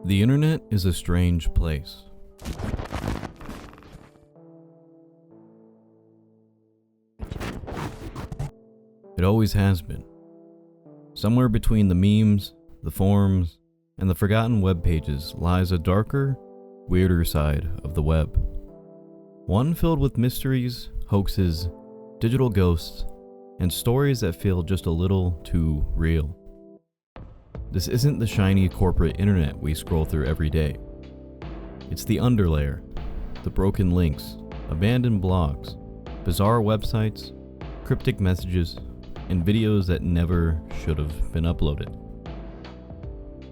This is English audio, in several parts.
The internet is a strange place. It always has been. Somewhere between the memes, the forums, and the forgotten web pages lies a darker, weirder side of the web. One filled with mysteries, hoaxes, digital ghosts, and stories that feel just a little too real. This isn't the shiny corporate internet we scroll through every day. It's the underlayer, the broken links, abandoned blogs, bizarre websites, cryptic messages, and videos that never should have been uploaded.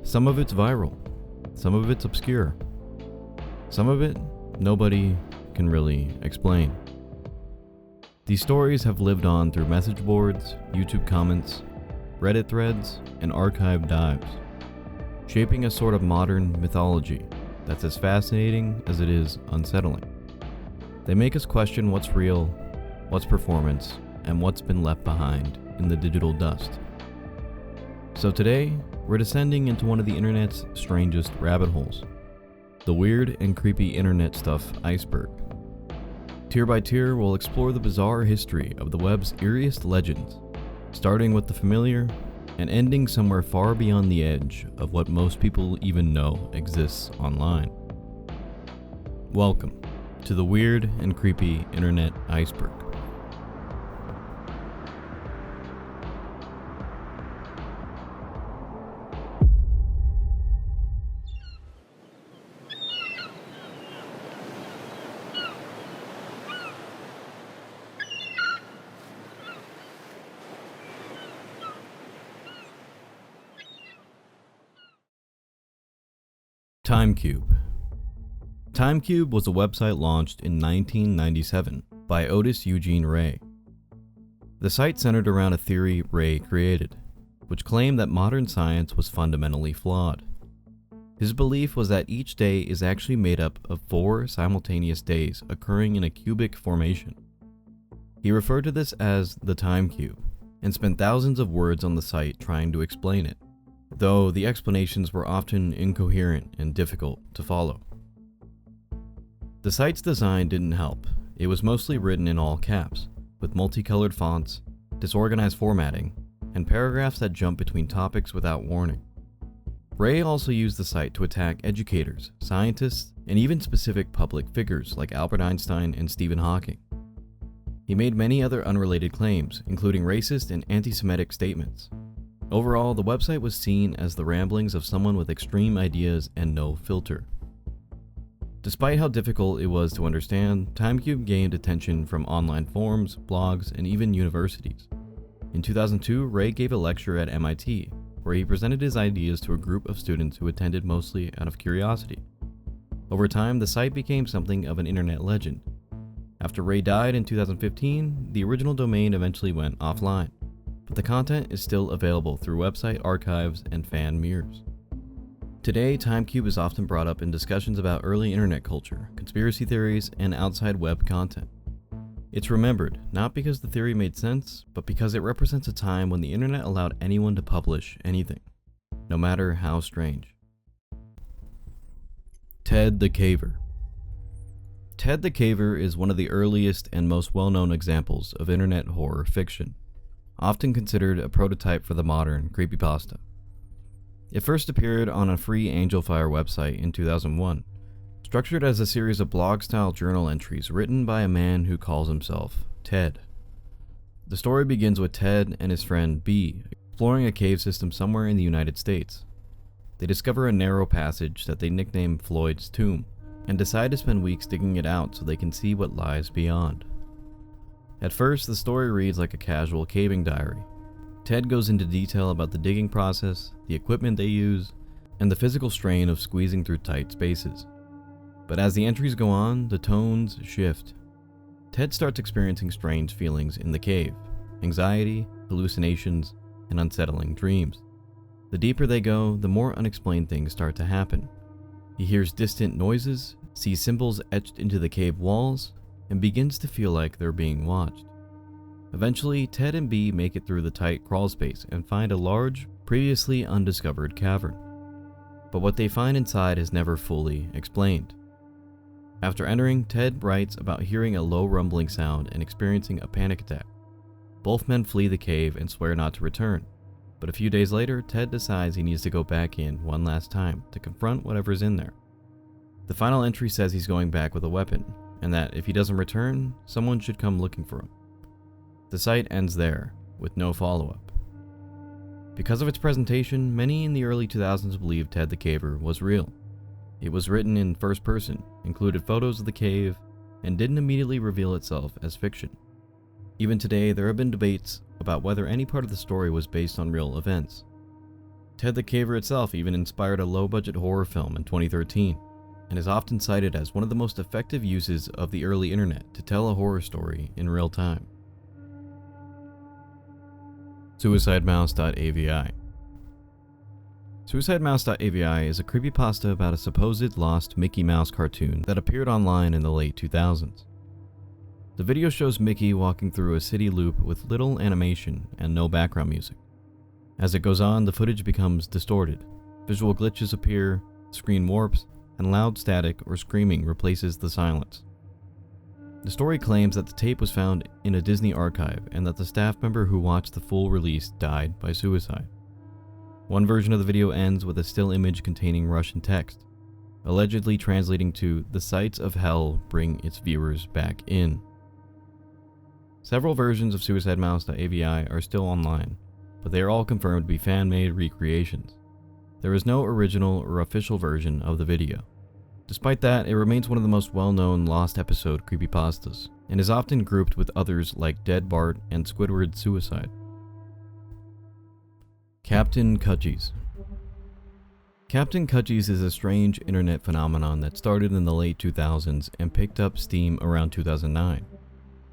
Some of it's viral, some of it's obscure, some of it nobody can really explain. These stories have lived on through message boards, YouTube comments, Reddit threads, and archive dives, shaping a sort of modern mythology that's as fascinating as it is unsettling. They make us question what's real, what's performance, and what's been left behind in the digital dust. So today, we're descending into one of the internet's strangest rabbit holes, the weird and creepy Internet Stuff Iceberg. Tier by tier, we'll explore the bizarre history of the web's eeriest legends, starting with the familiar and ending somewhere far beyond the edge of what most people even know exists online. Welcome to the weird and creepy Internet Iceberg. Timecube. Timecube was a website launched in 1997 by Otis Eugene Ray. The site centered around a theory Ray created, which claimed that modern science was fundamentally flawed. His belief was that each day is actually made up of 4 simultaneous days occurring in a cubic formation. He referred to this as the Timecube, and spent thousands of words on the site trying to explain it, though the explanations were often incoherent and difficult to follow. The site's design didn't help. It was mostly written in all caps, with multicolored fonts, disorganized formatting, and paragraphs that jump between topics without warning. Ray also used the site to attack educators, scientists, and even specific public figures like Albert Einstein and Stephen Hawking. He made many other unrelated claims, including racist and anti-Semitic statements. Overall, the website was seen as the ramblings of someone with extreme ideas and no filter. Despite how difficult it was to understand, Timecube gained attention from online forums, blogs, and even universities. In 2002, Ray gave a lecture at MIT, where he presented his ideas to a group of students who attended mostly out of curiosity. Over time, the site became something of an internet legend. After Ray died in 2015, the original domain eventually went offline, but the content is still available through website archives and fan mirrors. Today, Timecube is often brought up in discussions about early internet culture, conspiracy theories, and outside web content. It's remembered not because the theory made sense, but because it represents a time when the internet allowed anyone to publish anything, no matter how strange. Ted the Caver. Ted the Caver is one of the earliest and most well-known examples of internet horror fiction, often considered a prototype for the modern creepypasta. It first appeared on a free Angelfire website in 2001, structured as a series of blog-style journal entries written by a man who calls himself Ted. The story begins with Ted and his friend B exploring a cave system somewhere in the United States. They discover a narrow passage that they nickname Floyd's Tomb, and decide to spend weeks digging it out so they can see what lies beyond. At first, the story reads like a casual caving diary. Ted goes into detail about the digging process, the equipment they use, and the physical strain of squeezing through tight spaces. But as the entries go on, the tones shift. Ted starts experiencing strange feelings in the cave, anxiety, hallucinations, and unsettling dreams. The deeper they go, the more unexplained things start to happen. He hears distant noises, sees symbols etched into the cave walls, and begins to feel like they're being watched. Eventually, Ted and B make it through the tight crawl space and find a large, previously undiscovered cavern. but what they find inside is never fully explained. After entering, Ted writes about hearing a low rumbling sound and experiencing a panic attack. Both men flee the cave and swear not to return, but a few days later, Ted decides he needs to go back in one last time to confront whatever's in there. The final entry says he's going back with a weapon, and that if he doesn't return, someone should come looking for him. The site ends there, with no follow-up. Because of its presentation, many in the early 2000s believed Ted the Caver was real. It was written in first person, included photos of the cave, and didn't immediately reveal itself as fiction. Even today, there have been debates about whether any part of the story was based on real events. Ted the Caver itself even inspired a low-budget horror film in 2013, and is often cited as one of the most effective uses of the early internet to tell a horror story in real time. Suicidemouse.avi. Suicidemouse.avi is a creepypasta about a supposed lost Mickey Mouse cartoon that appeared online in the late 2000s. The video shows Mickey walking through a city loop with little animation and no background music. As it goes on, the footage becomes distorted, visual glitches appear, the screen warps, and loud static or screaming replaces the silence. The story claims that the tape was found in a Disney archive and that the staff member who watched the full release died by suicide. One version of the video ends with a still image containing Russian text, allegedly translating to "The sights of hell bring its viewers back in." Several versions of Suicidemouse.avi are still online, but they are all confirmed to be fan-made recreations. There is no original or official version of the video. Despite that, it remains one of the most well-known lost episode creepypastas, and is often grouped with others like Dead Bart and Squidward's Suicide. Captain Kudis. Captain Kudis is a strange internet phenomenon that started in the late 2000s and picked up steam around 2009.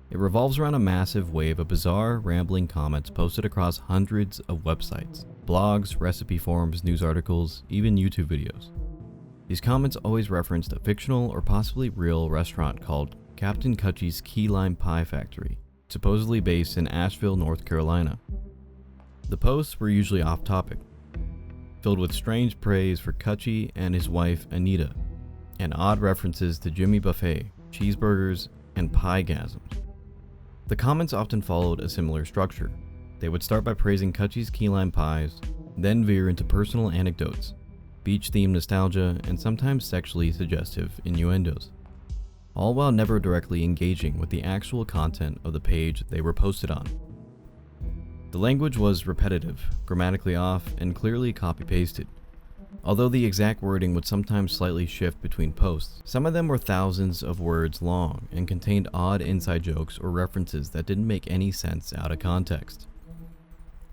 It revolves around a massive wave of bizarre, rambling comments posted across hundreds of websites, blogs, recipe forums, news articles, even YouTube videos. These comments always referenced a fictional or possibly real restaurant called Captain Kudis Key Lime Pie Factory, supposedly based in Asheville, North Carolina. The posts were usually off-topic, filled with strange praise for Kutchie and his wife Anita, and odd references to Jimmy Buffet, cheeseburgers, and pie-gasms. The comments often followed a similar structure. They would start by praising Kutchie's key lime pies, then veer into personal anecdotes, beach-themed nostalgia, and sometimes sexually suggestive innuendos, all while never directly engaging with the actual content of the page they were posted on. The language was repetitive, grammatically off, and clearly copy-pasted. Although the exact wording would sometimes slightly shift between posts, some of them were thousands of words long and contained odd inside jokes or references that didn't make any sense out of context.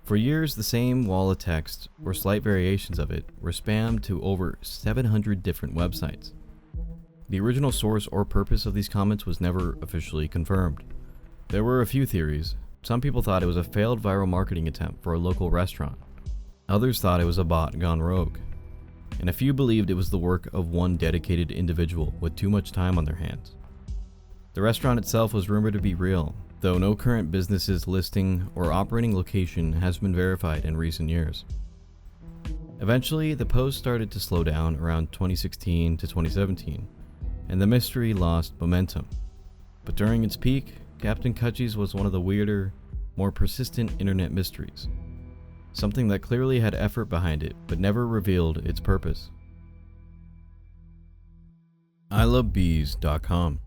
For years, the same wall of text, or slight variations of it, were spammed to over 700 different websites. The original source or purpose of these comments was never officially confirmed. There were a few theories. Some people thought it was a failed viral marketing attempt for a local restaurant. Others thought it was a bot gone rogue. And a few believed it was the work of one dedicated individual with too much time on their hands. The restaurant itself was rumored to be real, though no current business's listing or operating location has been verified in recent years. Eventually, the post started to slow down around 2016 to 2017, and the mystery lost momentum. But during its peak, Captain Kudis was one of the weirder, more persistent internet mysteries. Something that clearly had effort behind it, but never revealed its purpose. ilovebees.com.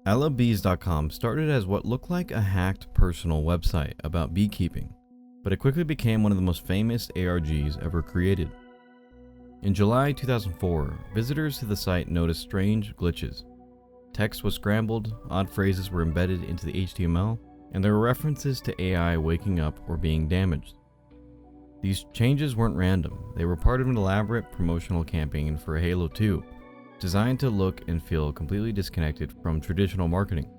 ilovebees.com started as what looked like a hacked personal website about beekeeping, but it quickly became one of the most famous ARGs ever created. In July 2004, visitors to the site noticed strange glitches. Text was scrambled, odd phrases were embedded into the HTML, and there were references to AI waking up or being damaged. These changes weren't random, they were part of an elaborate promotional campaign for Halo 2, designed to look and feel completely disconnected from traditional marketing.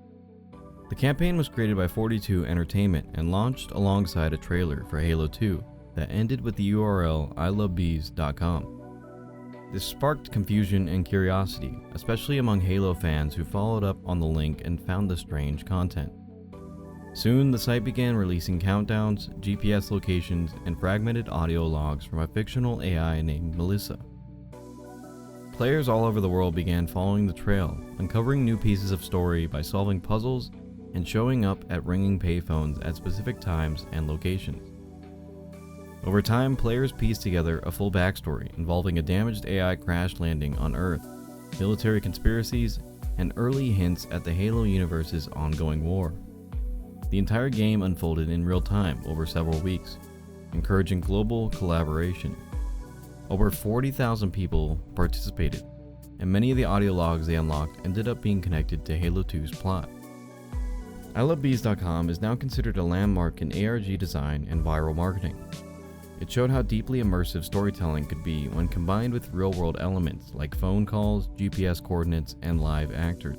The campaign was created by 42 Entertainment and launched alongside a trailer for Halo 2 that ended with the URL ilovebees.com. This sparked confusion and curiosity, especially among Halo fans who followed up on the link and found the strange content. Soon, the site began releasing countdowns, GPS locations, and fragmented audio logs from a fictional AI named Melissa. Players all over the world began following the trail, uncovering new pieces of story by solving puzzles and showing up at ringing payphones at specific times and locations. Over time, players pieced together a full backstory involving a damaged AI crash landing on Earth, military conspiracies, and early hints at the Halo universe's ongoing war. The entire game unfolded in real time over several weeks, encouraging global collaboration. Over 40,000 people participated, and many of the audio logs they unlocked ended up being connected to Halo 2's plot. ilovebees.com is now considered a landmark in ARG design and viral marketing. It showed how deeply immersive storytelling could be when combined with real-world elements like phone calls, GPS coordinates, and live actors.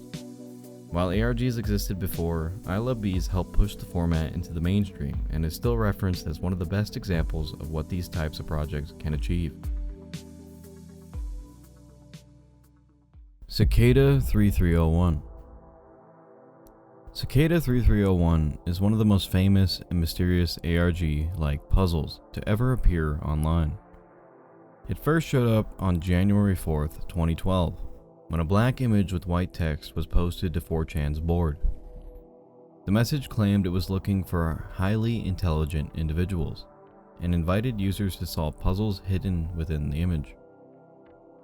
While ARGs existed before, I Love Bees helped push the format into the mainstream and is still referenced as one of the best examples of what these types of projects can achieve. Cicada 3301. Cicada 3301 is one of the most famous and mysterious ARG-like puzzles to ever appear online. It first showed up on January 4th, 2012, when a black image with white text was posted to 4chan's board. The message claimed it was looking for highly intelligent individuals and invited users to solve puzzles hidden within the image.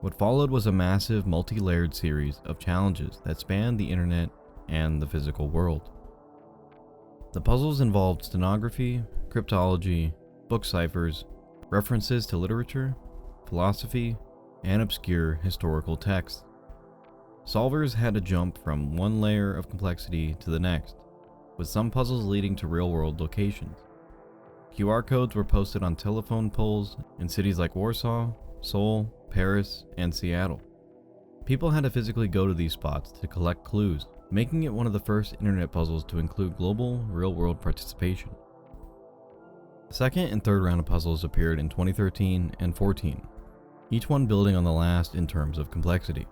What followed was a massive multi-layered series of challenges that spanned the internet and the physical world. The puzzles involved stenography, cryptology, book ciphers, references to literature, philosophy, and obscure historical texts. Solvers had to jump from one layer of complexity to the next, with some puzzles leading to real-world locations. QR codes were posted on telephone poles in cities like Warsaw, Seoul, Paris, and Seattle. People had to physically go to these spots to collect clues, making it one of the first internet puzzles to include global, real-world participation. The second and third round of puzzles appeared in 2013 and 14, each one building on the last in terms of complexity.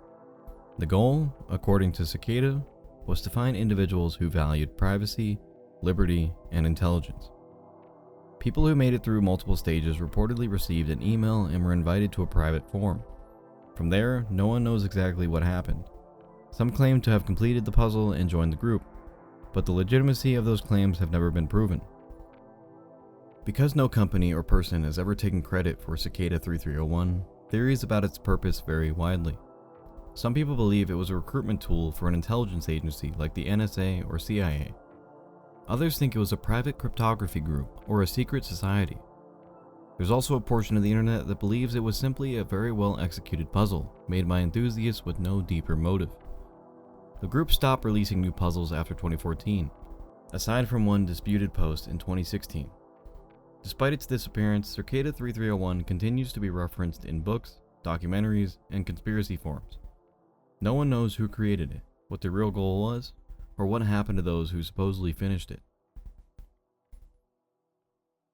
The goal, according to Cicada, was to find individuals who valued privacy, liberty, and intelligence. People who made it through multiple stages reportedly received an email and were invited to a private forum. From there, no one knows exactly what happened. Some claim to have completed the puzzle and joined the group, but the legitimacy of those claims have never been proven. Because no company or person has ever taken credit for Cicada 3301, theories about its purpose vary widely. Some people believe it was a recruitment tool for an intelligence agency like the NSA or CIA. Others think it was a private cryptography group or a secret society. There's also a portion of the internet that believes it was simply a very well executed puzzle made by enthusiasts with no deeper motive. The group stopped releasing new puzzles after 2014, aside from one disputed post in 2016. Despite its disappearance, Cicada 3301 continues to be referenced in books, documentaries, and conspiracy forums. No one knows who created it, what the real goal was, or what happened to those who supposedly finished it.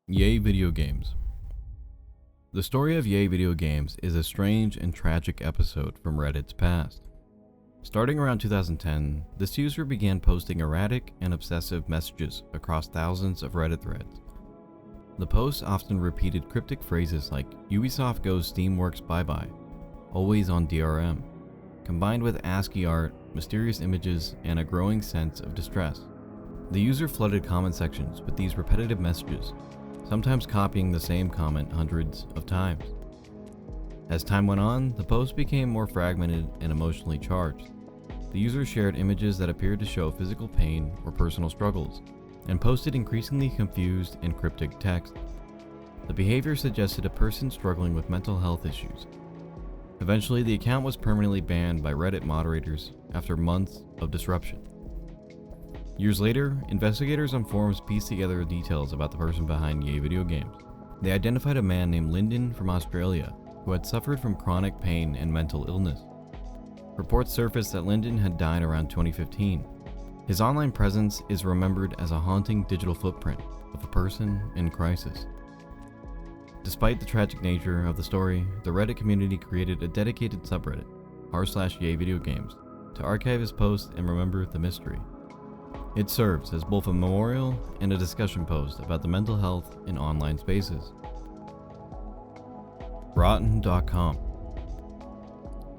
Yay Video Games. The story of Yay Video Games is a strange and tragic episode from Reddit's past. Starting around 2010, this user began posting erratic and obsessive messages across thousands of Reddit threads. The posts often repeated cryptic phrases like "Ubisoft goes Steamworks bye-bye," "always on DRM," combined with ASCII art, mysterious images, and a growing sense of distress. The user flooded comment sections with these repetitive messages, sometimes copying the same comment hundreds of times. As time went on, the post became more fragmented and emotionally charged. The user shared images that appeared to show physical pain or personal struggles, and posted increasingly confused and cryptic text. The behavior suggested a person struggling with mental health issues. Eventually, the account was permanently banned by Reddit moderators after months of disruption. Years later, investigators on forums pieced together details about the person behind Yay Video Games. They identified a man named Lyndon from Australia who had suffered from chronic pain and mental illness. Reports surfaced that Lyndon had died around 2015. His online presence is remembered as a haunting digital footprint of a person in crisis. Despite the tragic nature of the story, the Reddit community created a dedicated subreddit, r/Yay Video Games, to archive his posts and remember the mystery. It serves as both a memorial and a discussion post about the mental health in online spaces. Rotten.com.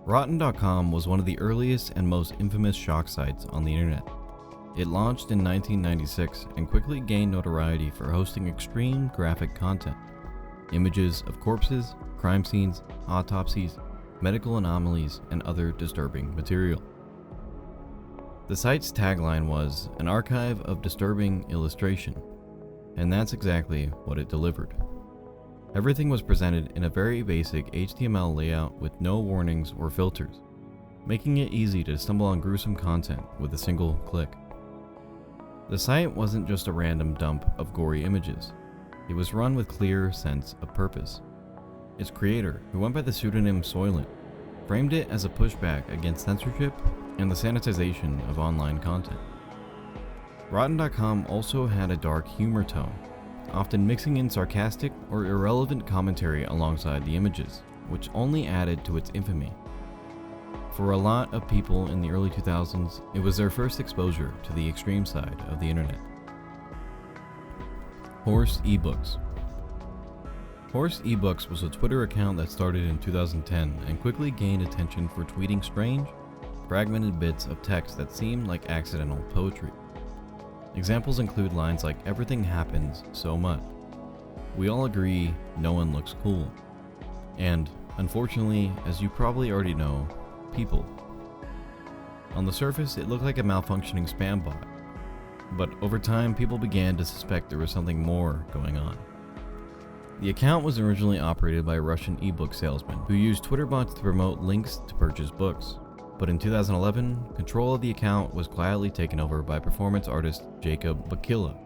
Rotten.com was one of the earliest and most infamous shock sites on the internet. It launched in 1996 and quickly gained notoriety for hosting extreme graphic content. Images of corpses, crime scenes, autopsies, medical anomalies, and other disturbing material. The site's tagline was, "An archive of disturbing illustration," and that's exactly what it delivered. Everything was presented in a very basic HTML layout with no warnings or filters, making it easy to stumble on gruesome content with a single click. The site wasn't just a random dump of gory images. It was run with clear sense of purpose. Its creator, who went by the pseudonym Soylent, framed it as a pushback against censorship and the sanitization of online content. Rotten.com also had a dark humor tone, often mixing in sarcastic or irrelevant commentary alongside the images, which only added to its infamy. For a lot of people in the early 2000s, it was their first exposure to the extreme side of the internet. Horse Ebooks. Horse Ebooks was a Twitter account that started in 2010 and quickly gained attention for tweeting strange, fragmented bits of text that seemed like accidental poetry. Examples include lines like "Everything happens so much," "We all agree no one looks cool," and, unfortunately, as you probably already know, "people." On the surface, it looked like a malfunctioning spam bot, but over time people began to suspect there was something more going on. The account was originally operated by a Russian ebook salesman who used Twitter bots to promote links to purchase books. But in 2011, control of the account was quietly taken over by performance artist Jacob Bakila,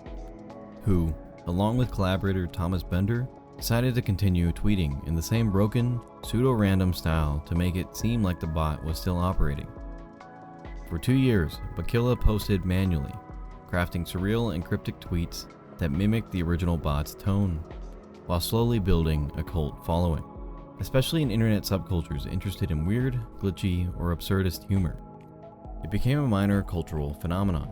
who, along with collaborator Thomas Bender, decided to continue tweeting in the same broken, pseudo-random style to make it seem like the bot was still operating. For 2 years, Bakila posted manually, crafting surreal and cryptic tweets that mimicked the original bot's tone, while slowly building a cult following, especially in internet subcultures interested in weird, glitchy, or absurdist humor. It became a minor cultural phenomenon,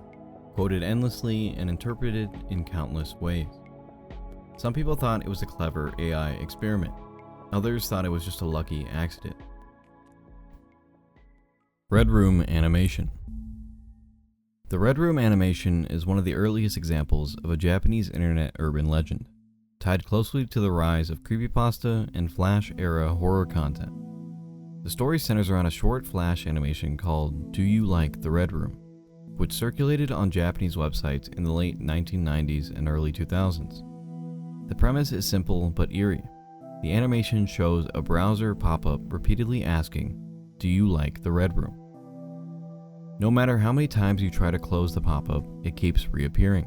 quoted endlessly and interpreted in countless ways. Some people thought it was a clever AI experiment. Others thought it was just a lucky accident. Red Room Animation. The Red Room animation is one of the earliest examples of a Japanese internet urban legend, tied closely to the rise of creepypasta and Flash-era horror content. The story centers around a short Flash animation called "Do You Like the Red Room?", which circulated on Japanese websites in the late 1990s and early 2000s. The premise is simple but eerie. The animation shows a browser pop-up repeatedly asking, "Do you like the Red Room?" No matter how many times you try to close the pop-up, it keeps reappearing.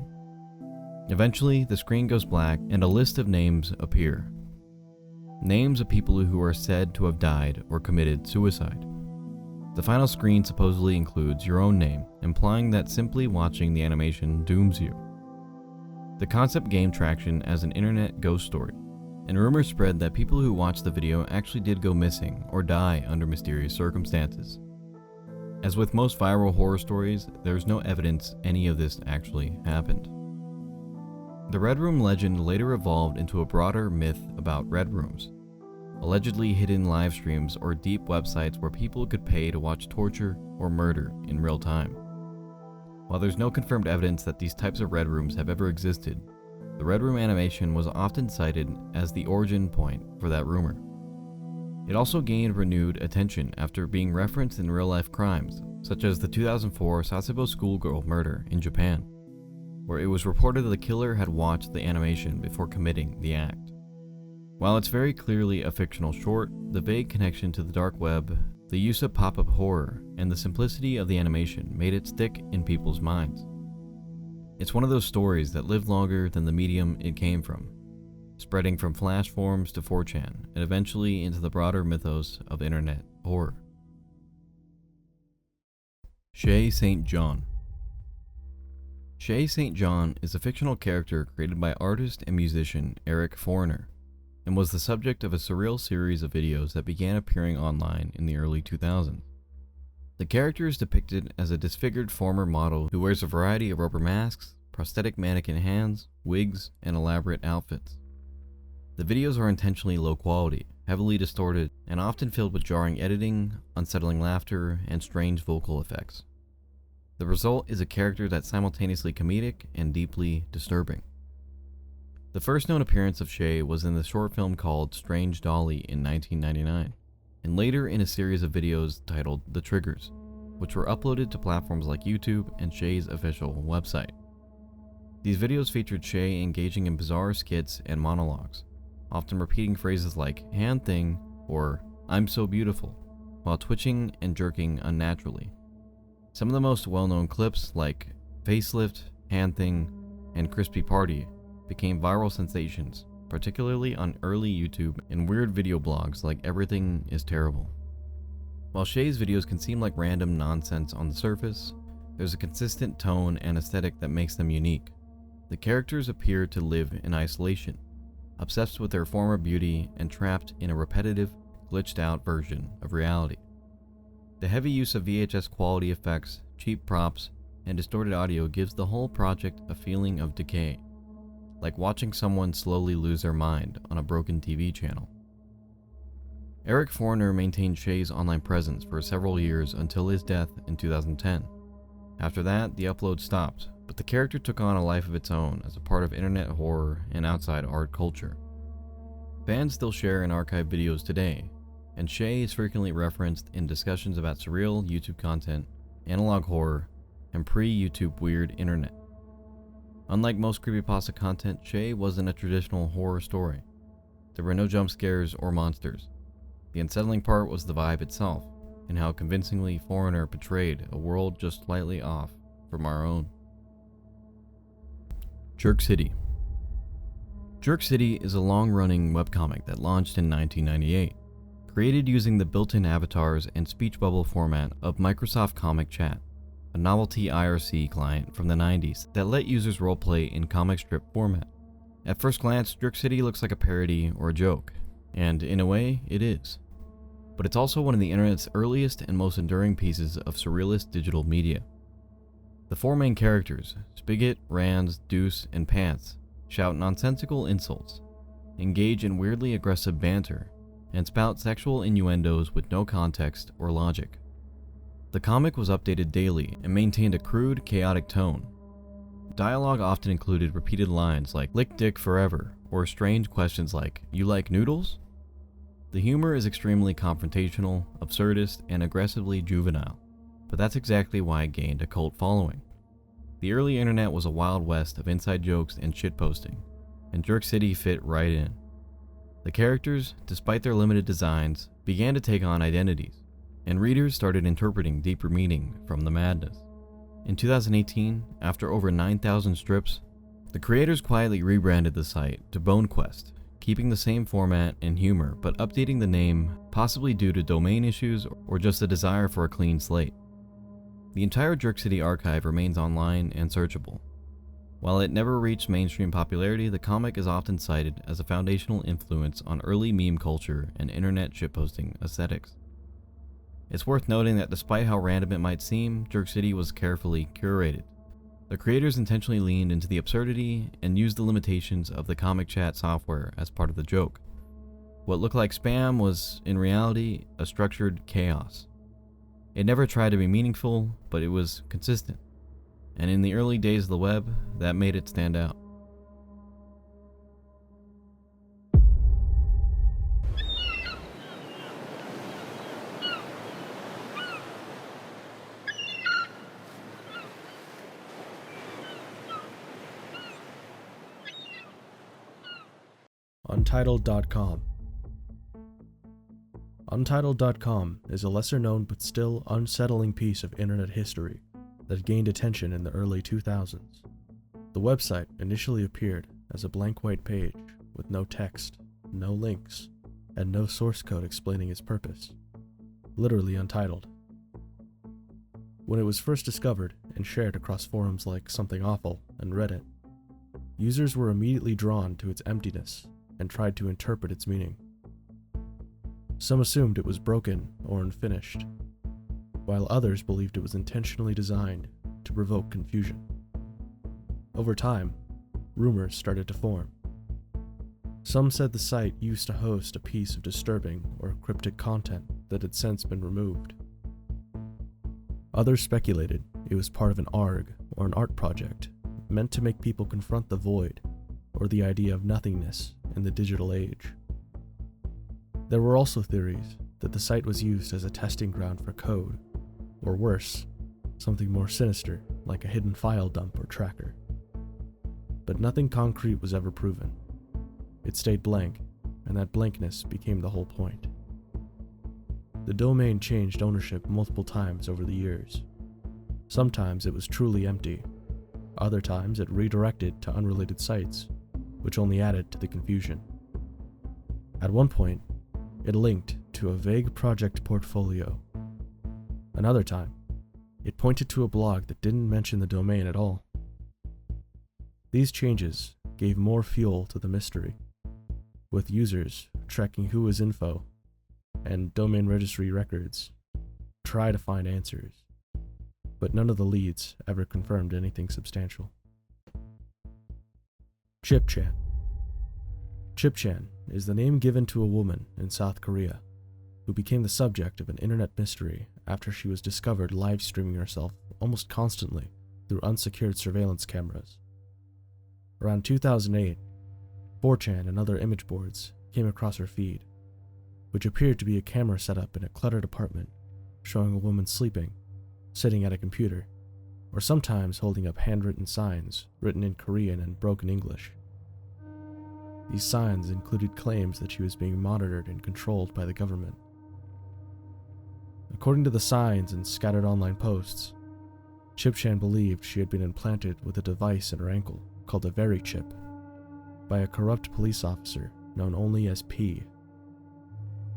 Eventually, the screen goes black and a list of names appear. Names of people who are said to have died or committed suicide. The final screen supposedly includes your own name, implying that simply watching the animation dooms you. The concept gained traction as an internet ghost story, and rumors spread that people who watched the video actually did go missing or die under mysterious circumstances. As with most viral horror stories, there is no evidence any of this actually happened. The Red Room legend later evolved into a broader myth about Red Rooms, allegedly hidden live streams or deep websites where people could pay to watch torture or murder in real time. While there's no confirmed evidence that these types of Red Rooms have ever existed, the Red Room animation was often cited as the origin point for that rumor. It also gained renewed attention after being referenced in real-life crimes, such as the 2004 Sasebo schoolgirl murder in Japan, where it was reported that the killer had watched the animation before committing the act. While it's very clearly a fictional short, the vague connection to the dark web, the use of pop-up horror, and the simplicity of the animation made it stick in people's minds. It's one of those stories that lived longer than the medium it came from, spreading from Flash forums to 4chan, and eventually into the broader mythos of internet horror. Shaye St. John. Shaye St. John is a fictional character created by artist and musician Eric Foreigner, and was the subject of a surreal series of videos that began appearing online in the early 2000s. The character is depicted as a disfigured former model who wears a variety of rubber masks, prosthetic mannequin hands, wigs, and elaborate outfits. The videos are intentionally low quality, heavily distorted, and often filled with jarring editing, unsettling laughter, and strange vocal effects. The result is a character that's simultaneously comedic and deeply disturbing. The first known appearance of Shaye was in the short film called Strange Dolly in 1999, and later in a series of videos titled The Triggers, which were uploaded to platforms like YouTube and Shaye's official website. These videos featured Shaye engaging in bizarre skits and monologues, often repeating phrases like "hand thing" or "I'm so beautiful," while twitching and jerking unnaturally. Some of the most well-known clips like "Facelift," "hand thing," and "Crispy Party" became viral sensations, particularly on early YouTube and weird video blogs like Everything is Terrible. While Shaye's videos can seem like random nonsense on the surface, there's a consistent tone and aesthetic that makes them unique. The characters appear to live in isolation, obsessed with their former beauty and trapped in a repetitive, glitched-out version of reality. The heavy use of VHS quality effects, cheap props, and distorted audio gives the whole project a feeling of decay, like watching someone slowly lose their mind on a broken TV channel. Eric Foreigner maintained Shaye's online presence for several years until his death in 2010. After that, the upload stopped, but the character took on a life of its own as a part of internet horror and outside art culture. Fans still share and archive videos today, and Shaye is frequently referenced in discussions about surreal YouTube content, analog horror, and pre-YouTube weird internet. Unlike most creepypasta content, Shaye wasn't a traditional horror story. There were no jump scares or monsters. The unsettling part was the vibe itself, and how convincingly Foreigner portrayed a world just slightly off from our own. Jerk City. Jerk City is a long-running webcomic that launched in 1998, created using the built-in avatars and speech bubble format of Microsoft Comic Chat, a novelty IRC client from the 90s that let users roleplay in comic strip format. At first glance, Jerk City looks like a parody or a joke, and in a way, it is. But it's also one of the internet's earliest and most enduring pieces of surrealist digital media. The four main characters, Spigot, Rands, Deuce, and Pants, shout nonsensical insults, engage in weirdly aggressive banter, and spout sexual innuendos with no context or logic. The comic was updated daily and maintained a crude, chaotic tone. Dialogue often included repeated lines like "lick dick forever" or strange questions like "you like noodles?" The humor is extremely confrontational, absurdist, and aggressively juvenile, but that's exactly why it gained a cult following. The early internet was a wild west of inside jokes and shitposting, and Jerk City fit right in. The characters, despite their limited designs, began to take on identities, and readers started interpreting deeper meaning from the madness. In 2018, after over 9,000 strips, the creators quietly rebranded the site to BoneQuest, keeping the same format and humor but updating the name, possibly due to domain issues or just a desire for a clean slate. The entire Jerk City archive remains online and searchable. While it never reached mainstream popularity, the comic is often cited as a foundational influence on early meme culture and internet shitposting aesthetics. It's worth noting that despite how random it might seem, Jerk City was carefully curated. The creators intentionally leaned into the absurdity and used the limitations of the comic chat software as part of the joke. What looked like spam was, in reality, a structured chaos. It never tried to be meaningful, but it was consistent. And in the early days of the web, that made it stand out. Untitled.com. Untitled.com is a lesser-known but still unsettling piece of internet history that gained attention in the early 2000s. The website initially appeared as a blank white page with no text, no links, and no source code explaining its purpose. Literally untitled. When it was first discovered and shared across forums like Something Awful and Reddit, users were immediately drawn to its emptiness and tried to interpret its meaning. Some assumed it was broken or unfinished. while others believed it was intentionally designed to provoke confusion. Over time, rumors started to form. Some said the site used to host a piece of disturbing or cryptic content that had since been removed. Others speculated it was part of an ARG or an art project meant to make people confront the void or the idea of nothingness in the digital age. There were also theories that the site was used as a testing ground for code, or worse, something more sinister like a hidden file dump or tracker. But nothing concrete was ever proven. It stayed blank, and that blankness became the whole point. The domain changed ownership multiple times over the years. Sometimes it was truly empty. Other times it redirected to unrelated sites, which only added to the confusion. At one point, it linked to a vague project portfolio. Another time, it pointed to a blog that didn't mention the domain at all. These changes gave more fuel to the mystery, with users tracking whois info and domain registry records try to find answers, but none of the leads ever confirmed anything substantial. Chipchan. Chipchan is the name given to a woman in South Korea who became the subject of an internet mystery after she was discovered live streaming herself almost constantly through unsecured surveillance cameras. Around 2008, 4chan and other image boards came across her feed, which appeared to be a camera set up in a cluttered apartment showing a woman sleeping, sitting at a computer, or sometimes holding up handwritten signs written in Korean and broken English. These signs included claims that she was being monitored and controlled by the government. According to the signs and scattered online posts, Chipchan believed she had been implanted with a device in her ankle called a Very chip by a corrupt police officer known only as P.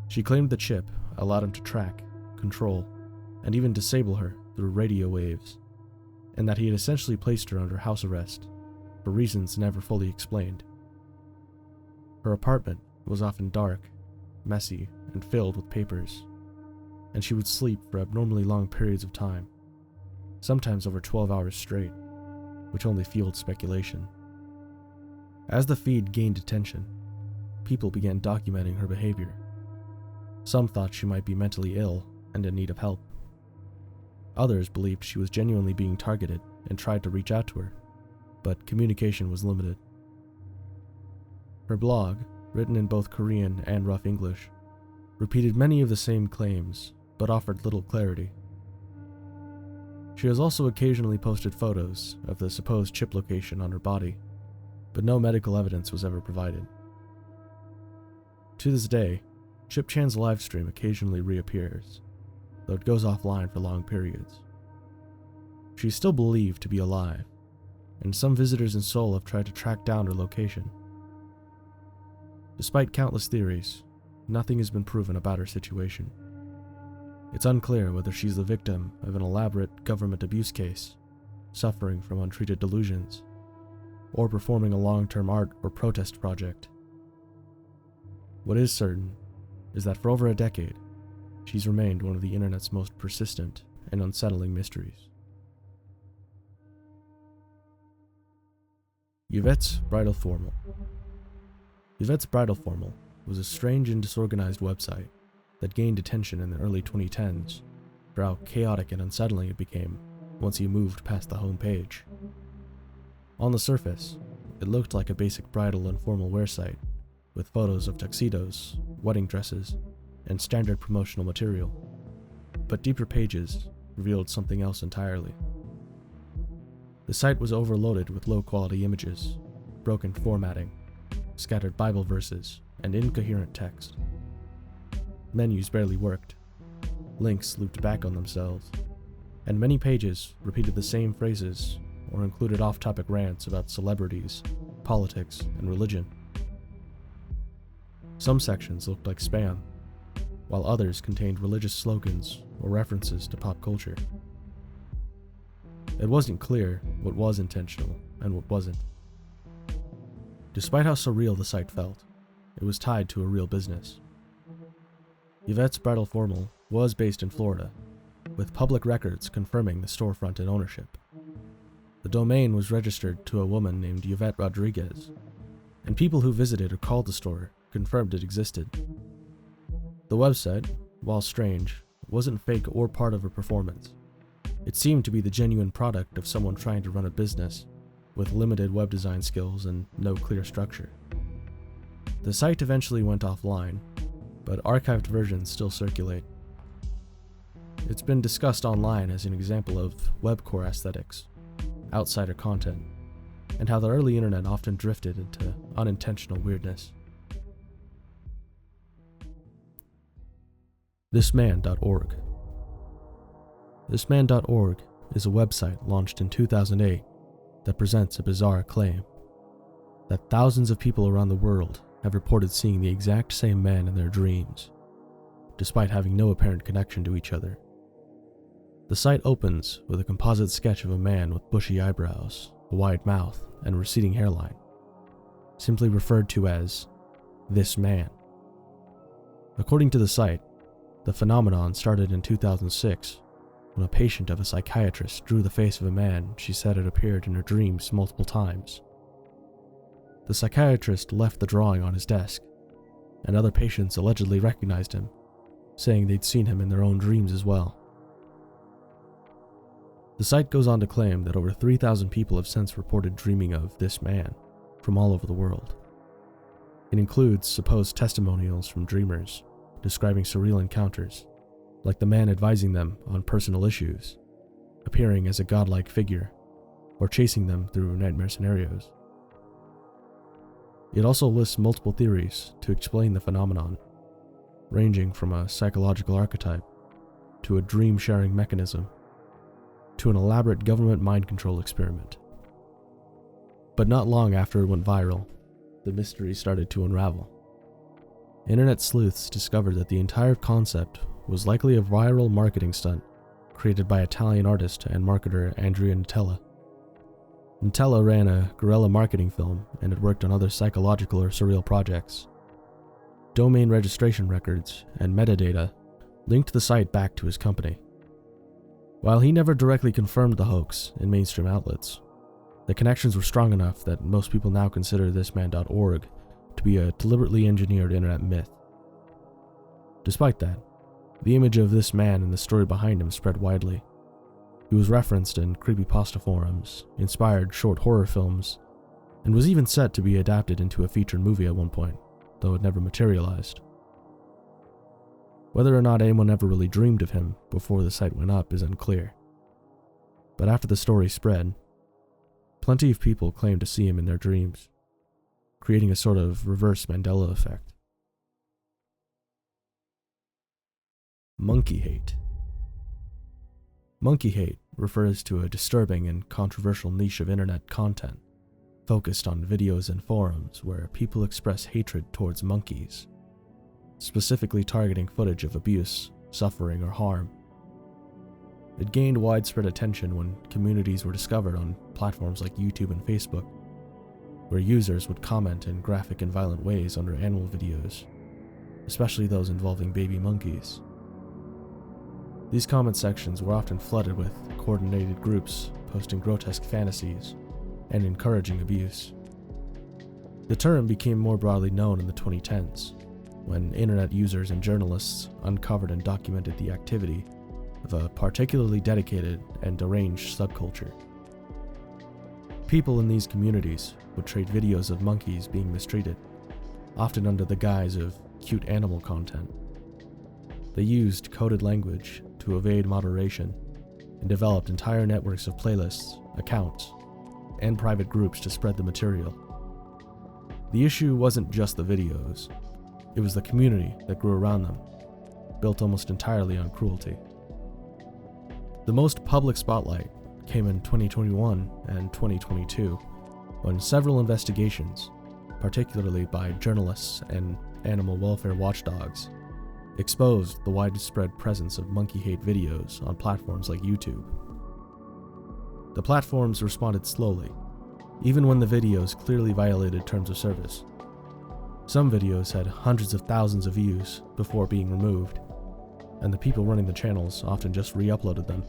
She claimed the chip allowed him to track, control, and even disable her through radio waves, and that he had essentially placed her under house arrest for reasons never fully explained. Her apartment was often dark, messy, and filled with papers, and she would sleep for abnormally long periods of time, sometimes over 12 hours straight, which only fueled speculation. As the feed gained attention, people began documenting her behavior. Some thought she might be mentally ill and in need of help. Others believed she was genuinely being targeted and tried to reach out to her, but communication was limited. Her blog, written in both Korean and rough English, repeated many of the same claims, but offered little clarity. She has also occasionally posted photos of the supposed chip location on her body, but no medical evidence was ever provided. To this day, Chipchan's livestream occasionally reappears, though it goes offline for long periods. She is still believed to be alive, and some visitors in Seoul have tried to track down her location. Despite countless theories, nothing has been proven about her situation. It's unclear whether she's the victim of an elaborate government abuse case, suffering from untreated delusions, or performing a long-term art or protest project. What is certain is that for over a decade, she's remained one of the internet's most persistent and unsettling mysteries. Yvette's Bridal Formal. Yvette's Bridal Formal was a strange and disorganized website that gained attention in the early 2010s for how chaotic and unsettling it became once you moved past the home page. On the surface, it looked like a basic bridal and formal wear site, with photos of tuxedos, wedding dresses, and standard promotional material. But deeper pages revealed something else entirely. The site was overloaded with low-quality images, broken formatting, scattered Bible verses, and incoherent text. Menus barely worked, links looped back on themselves, and many pages repeated the same phrases or included off-topic rants about celebrities, politics, and religion. Some sections looked like spam, while others contained religious slogans or references to pop culture. It wasn't clear what was intentional and what wasn't. Despite how surreal the site felt, it was tied to a real business. Yvette's Bridal Formal was based in Florida, with public records confirming the storefront and ownership. The domain was registered to a woman named Yvette Rodriguez, and people who visited or called the store confirmed it existed. The website, while strange, wasn't fake or part of a performance. It seemed to be the genuine product of someone trying to run a business with limited web design skills and no clear structure. The site eventually went offline, but archived versions still circulate. It's been discussed online as an example of webcore aesthetics, outsider content, and how the early internet often drifted into unintentional weirdness. Thisman.org. Thisman.org is a website launched in 2008 that presents a bizarre claim that thousands of people around the world have reported seeing the exact same man in their dreams, despite having no apparent connection to each other. The site opens with a composite sketch of a man with bushy eyebrows, a wide mouth, and receding hairline, simply referred to as this man. According to the site, the phenomenon started in 2006 when a patient of a psychiatrist drew the face of a man she said had appeared in her dreams multiple times. The psychiatrist left the drawing on his desk, and other patients allegedly recognized him, saying they'd seen him in their own dreams as well. The site goes on to claim that over 3,000 people have since reported dreaming of this man from all over the world. It includes supposed testimonials from dreamers describing surreal encounters, like the man advising them on personal issues, appearing as a godlike figure, or chasing them through nightmare scenarios. It also lists multiple theories to explain the phenomenon, ranging from a psychological archetype, to a dream-sharing mechanism, to an elaborate government mind control experiment. But not long after it went viral, the mystery started to unravel. Internet sleuths discovered that the entire concept was likely a viral marketing stunt created by Italian artist and marketer Andrea Nutella. Nutella ran a guerrilla marketing film and had worked on other psychological or surreal projects. Domain registration records and metadata linked the site back to his company. While he never directly confirmed the hoax in mainstream outlets, the connections were strong enough that most people now consider thisman.org to be a deliberately engineered internet myth. Despite that, the image of this man and the story behind him spread widely. He was referenced in creepypasta forums, inspired short horror films, and was even set to be adapted into a featured movie at one point, though it never materialized. Whether or not anyone ever really dreamed of him before the site went up is unclear. But after the story spread, plenty of people claimed to see him in their dreams, creating a sort of reverse Mandela effect. Monkey hate. Monkey hate refers to a disturbing and controversial niche of internet content focused on videos and forums where people express hatred towards monkeys, specifically targeting footage of abuse, suffering, or harm. It gained widespread attention when communities were discovered on platforms like YouTube and Facebook, where users would comment in graphic and violent ways under animal videos, especially those involving baby monkeys. These comment sections were often flooded with coordinated groups posting grotesque fantasies and encouraging abuse. The term became more broadly known in the 2010s, when internet users and journalists uncovered and documented the activity of a particularly dedicated and deranged subculture. People in these communities would trade videos of monkeys being mistreated, often under the guise of cute animal content. They used coded language to evade moderation and developed entire networks of playlists, accounts, and private groups to spread the material. The issue wasn't just the videos, it was the community that grew around them, built almost entirely on cruelty. The most public spotlight came in 2021 and 2022, when several investigations, particularly by journalists and animal welfare watchdogs, exposed the widespread presence of monkey hate videos on platforms like YouTube. The platforms responded slowly, even when the videos clearly violated terms of service. Some videos had hundreds of thousands of views before being removed, and the people running the channels often just re-uploaded them.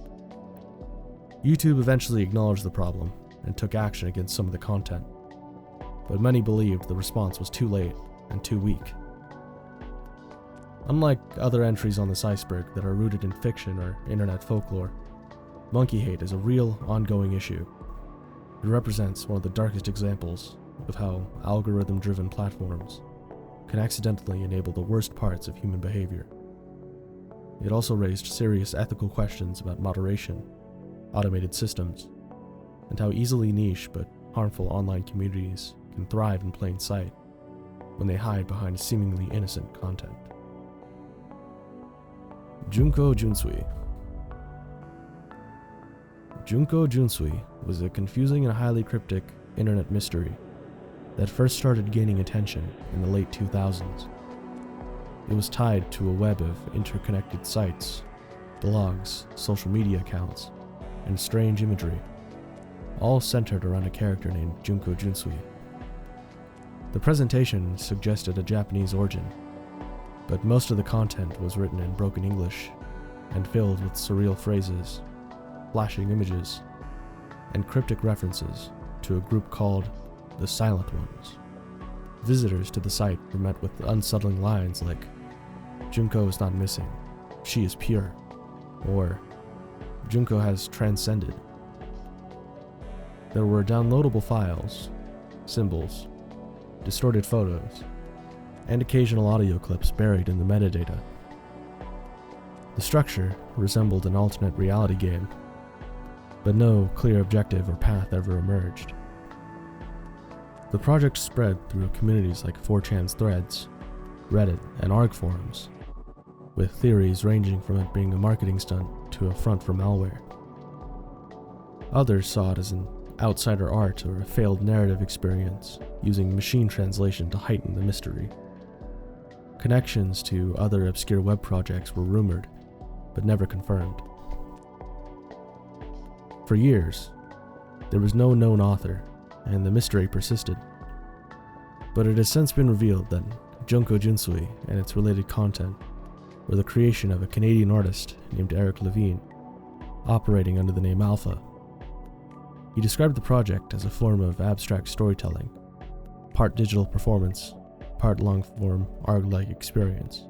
YouTube eventually acknowledged the problem and took action against some of the content, but many believed the response was too late and too weak. Unlike other entries on this iceberg that are rooted in fiction or internet folklore, monkey hate is a real, ongoing issue. It represents one of the darkest examples of how algorithm-driven platforms can accidentally enable the worst parts of human behavior. It also raised serious ethical questions about moderation, automated systems, and how easily niche but harmful online communities can thrive in plain sight when they hide behind seemingly innocent content. Junko Junsui. Junko Junsui was a confusing and highly cryptic internet mystery that first started gaining attention in the late 2000s. It was tied to a web of interconnected sites, blogs, social media accounts, and strange imagery, all centered around a character named Junko Junsui. The presentation suggested a Japanese origin, but most of the content was written in broken English and filled with surreal phrases, flashing images, and cryptic references to a group called the Silent Ones. Visitors to the site were met with unsettling lines like, "Junko is not missing, she is pure," or "Junko has transcended." There were downloadable files, symbols, distorted photos, and occasional audio clips buried in the metadata. The structure resembled an alternate reality game, but no clear objective or path ever emerged. The project spread through communities like 4chan's threads, Reddit, and ARG forums, with theories ranging from it being a marketing stunt to a front for malware. Others saw it as an outsider art or a failed narrative experience using machine translation to heighten the mystery. Connections to other obscure web projects were rumored, but never confirmed. For years, there was no known author, and the mystery persisted. But it has since been revealed that Junko Jinsui and its related content were the creation of a Canadian artist named Eric Levine, operating under the name Alpha. He described the project as a form of abstract storytelling, part digital performance, part long-form ARG-like experience.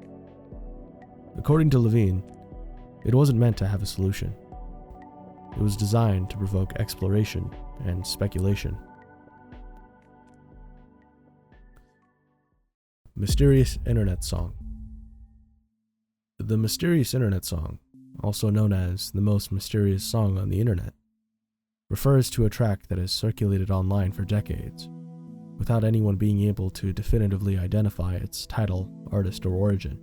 According to Levine, it wasn't meant to have a solution. It was designed to provoke exploration and speculation. Mysterious Internet Song. The Mysterious Internet Song, also known as the most mysterious song on the internet, refers to a track that has circulated online for decades, without anyone being able to definitively identify its title, artist, or origin.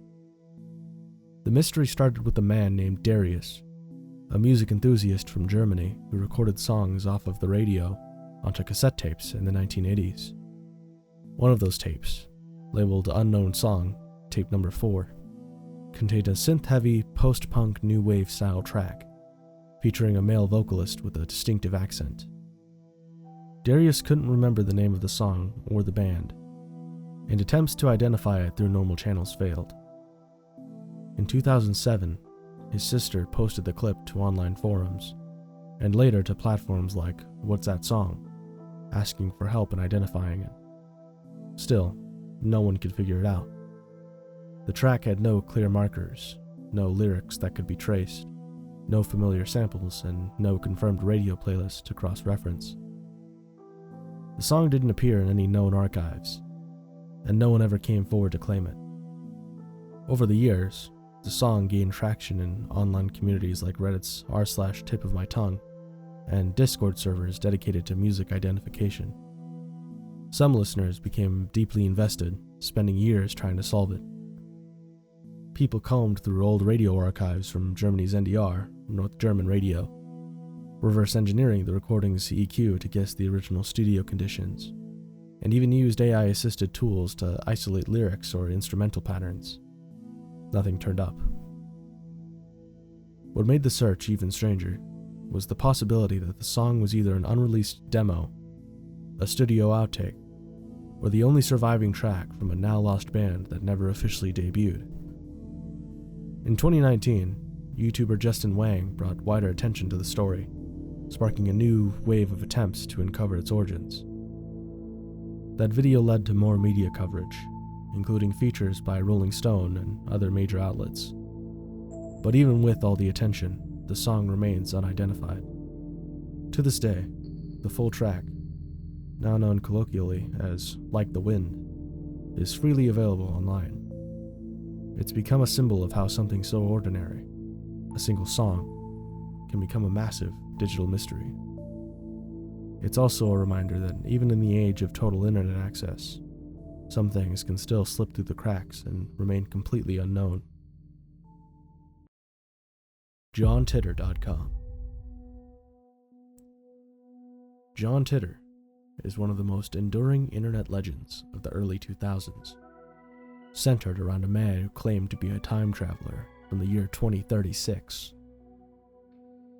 The mystery started with a man named Darius, a music enthusiast from Germany who recorded songs off of the radio onto cassette tapes in the 1980s. One of those tapes, labeled Unknown Song, tape number 4, contained a synth-heavy, post-punk new wave style track, featuring a male vocalist with a distinctive accent. Darius couldn't remember the name of the song or the band, and attempts to identify it through normal channels failed. In 2007, his sister posted the clip to online forums, and later to platforms like What's That Song, asking for help in identifying it. Still, no one could figure it out. The track had no clear markers, no lyrics that could be traced, no familiar samples, and no confirmed radio playlist to cross-reference. The song didn't appear in any known archives, and no one ever came forward to claim it. Over the years, the song gained traction in online communities like Reddit's r/tipofmytongue and Discord servers dedicated to music identification. Some listeners became deeply invested, spending years trying to solve it. People combed through old radio archives from Germany's NDR, North German Radio, reverse engineering the recording's EQ to guess the original studio conditions, and even used AI-assisted tools to isolate lyrics or instrumental patterns. Nothing turned up. What made the search even stranger was the possibility that the song was either an unreleased demo, a studio outtake, or the only surviving track from a now-lost band that never officially debuted. In 2019, YouTuber Justin Wang brought wider attention to the story, sparking a new wave of attempts to uncover its origins. That video led to more media coverage, including features by Rolling Stone and other major outlets. But even with all the attention, the song remains unidentified. To this day, the full track, now known colloquially as Like the Wind, is freely available online. It's become a symbol of how something so ordinary, a single song, can become a massive digital mystery. It's also a reminder that even in the age of total internet access, some things can still slip through the cracks and remain completely unknown. JohnTitter.com. John Titter is one of the most enduring internet legends of the early 2000s, centered around a man who claimed to be a time traveler from the year 2036.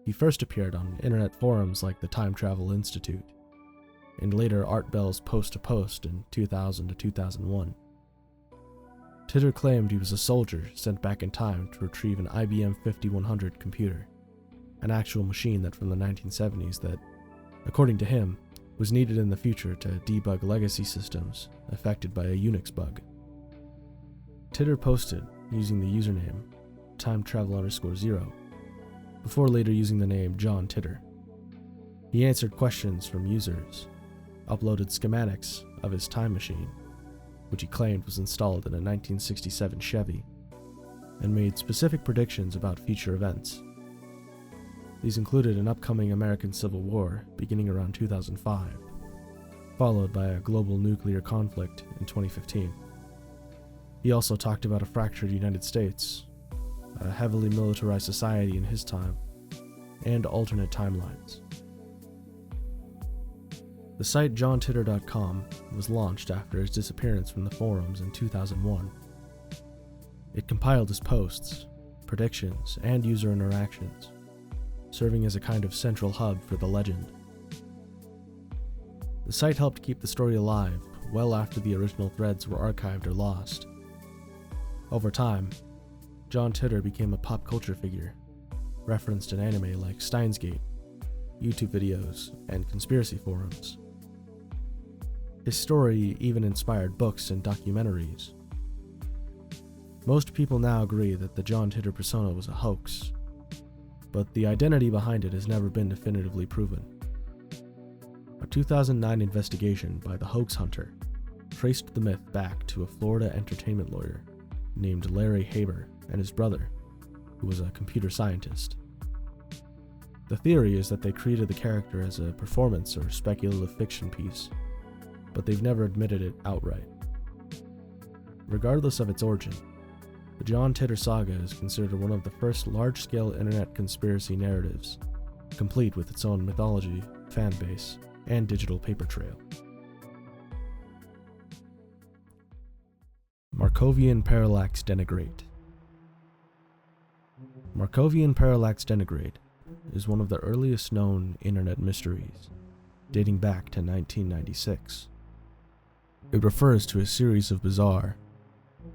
He first appeared on internet forums like the Time Travel Institute, and later Art Bell's Post to Post in 2000 to 2001. Titter claimed he was a soldier sent back in time to retrieve an IBM 5100 computer, an actual machine that from the 1970s that, according to him, was needed in the future to debug legacy systems affected by a Unix bug. Titter posted using the username timetravel_0, before later using the name John Titter. He answered questions from users, uploaded schematics of his time machine, which he claimed was installed in a 1967 Chevy, and made specific predictions about future events. These included an upcoming American Civil War beginning around 2005, followed by a global nuclear conflict in 2015. He also talked about a fractured United States, a heavily militarized society in his time, and alternate timelines. The site JohnTitter.com was launched after his disappearance from the forums in 2001. It compiled his posts, predictions, and user interactions, serving as a kind of central hub for the legend. The site helped keep the story alive well after the original threads were archived or lost. Over time, John Titter became a pop culture figure, referenced in anime like Steins Gate, YouTube videos, and conspiracy forums. His story even inspired books and documentaries. Most people now agree that the John Titter persona was a hoax, but the identity behind it has never been definitively proven. A 2009 investigation by the Hoax Hunter traced the myth back to a Florida entertainment lawyer named Larry Haber and his brother, who was a computer scientist. The theory is that they created the character as a performance or speculative fiction piece, but they've never admitted it outright. Regardless of its origin, the John Titter saga is considered one of the first large-scale internet conspiracy narratives, complete with its own mythology, fan base, and digital paper trail. Markovian Parallax Denigrate. Markovian Parallax Denigrate is one of the earliest known internet mysteries, dating back to 1996. It refers to a series of bizarre,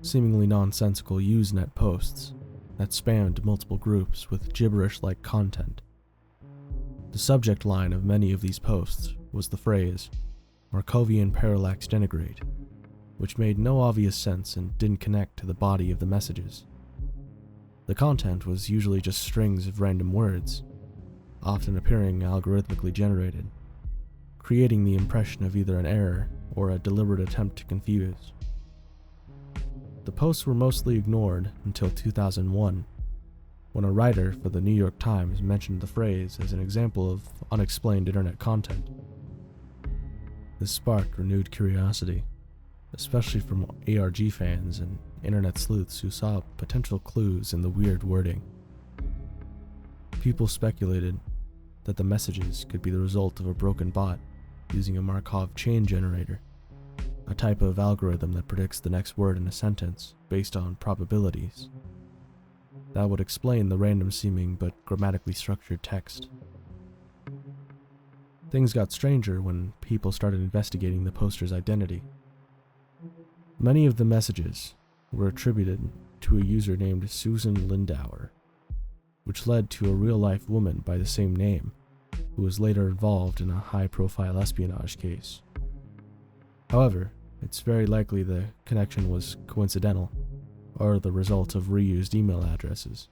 seemingly nonsensical Usenet posts that spammed multiple groups with gibberish-like content. The subject line of many of these posts was the phrase, Markovian Parallax Denigrate, which made no obvious sense and didn't connect to the body of the messages. The content was usually just strings of random words, often appearing algorithmically generated, creating the impression of either an error or a deliberate attempt to confuse. The posts were mostly ignored until 2001, when a writer for the New York Times mentioned the phrase as an example of unexplained internet content. This sparked renewed curiosity, especially from ARG fans and internet sleuths who saw potential clues in the weird wording. People speculated that the messages could be the result of a broken bot using a Markov chain generator, a type of algorithm that predicts the next word in a sentence based on probabilities. That would explain the random-seeming but grammatically structured text. Things got stranger when people started investigating the poster's identity. Many of the messages were attributed to a user named Susan Lindauer, which led to a real-life woman by the same name, who was later involved in a high-profile espionage case. However, it's very likely the connection was coincidental, or the result of reused email addresses.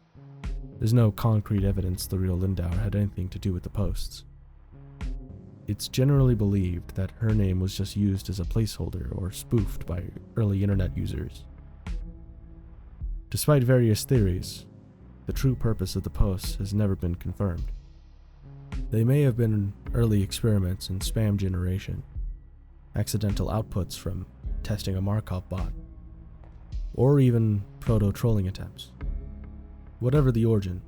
There's no concrete evidence the real Lindauer had anything to do with the posts. It's generally believed that her name was just used as a placeholder or spoofed by early internet users. Despite various theories, the true purpose of the posts has never been confirmed. They may have been early experiments in spam generation, accidental outputs from testing a Markov bot, or even proto-trolling attempts. Whatever the origin,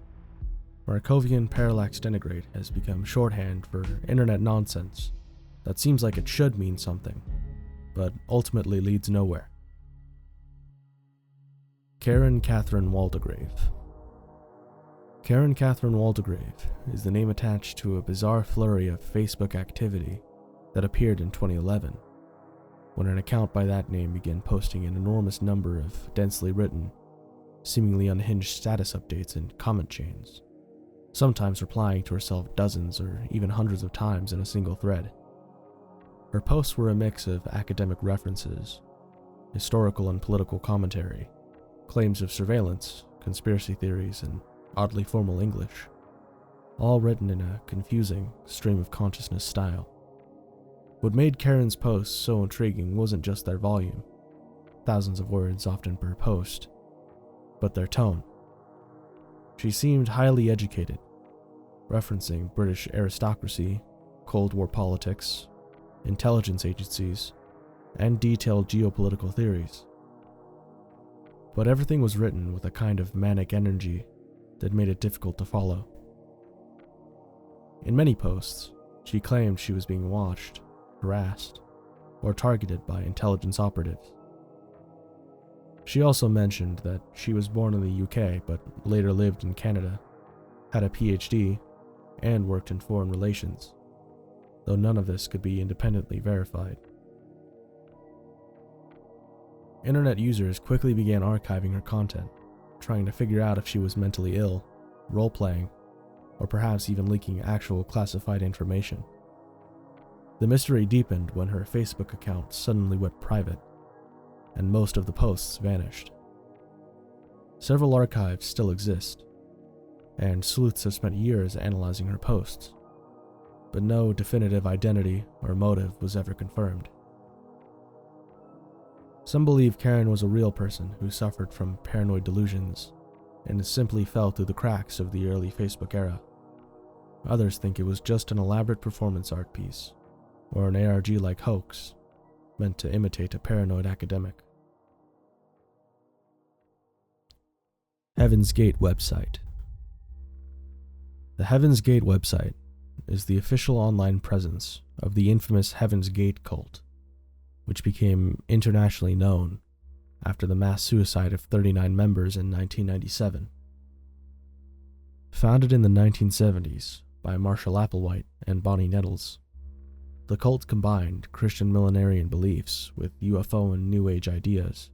Markovian parallax denigrate has become shorthand for internet nonsense that seems like it should mean something, but ultimately leads nowhere. Karin Waldegrave. Karin Waldegrave is the name attached to a bizarre flurry of Facebook activity that appeared in 2011, when an account by that name began posting an enormous number of densely written, seemingly unhinged status updates and comment chains, sometimes replying to herself dozens or even hundreds of times in a single thread. Her posts were a mix of academic references, historical and political commentary, claims of surveillance, conspiracy theories, and oddly formal English, all written in a confusing stream of consciousness style. What made Karin's posts so intriguing wasn't just their volume, thousands of words often per post, but their tone. She seemed highly educated, referencing British aristocracy, Cold War politics, intelligence agencies, and detailed geopolitical theories. But everything was written with a kind of manic energy that made it difficult to follow. In many posts, she claimed she was being watched, harassed, or targeted by intelligence operatives. She also mentioned that she was born in the UK but later lived in Canada, had a PhD, and worked in foreign relations, though none of this could be independently verified. Internet users quickly began archiving her content, trying to figure out if she was mentally ill, role-playing, or perhaps even leaking actual classified information. The mystery deepened when her Facebook account suddenly went private, and most of the posts vanished. Several archives still exist, and sleuths have spent years analyzing her posts, but no definitive identity or motive was ever confirmed. Some believe Karin was a real person who suffered from paranoid delusions and simply fell through the cracks of the early Facebook era. Others think it was just an elaborate performance art piece, or an ARG-like hoax, meant to imitate a paranoid academic. Heaven's Gate website. The Heaven's Gate website is the official online presence of the infamous Heaven's Gate cult, which became internationally known after the mass suicide of 39 members in 1997. Founded in the 1970s by Marshall Applewhite and Bonnie Nettles, the cult combined Christian millenarian beliefs with UFO and New Age ideas.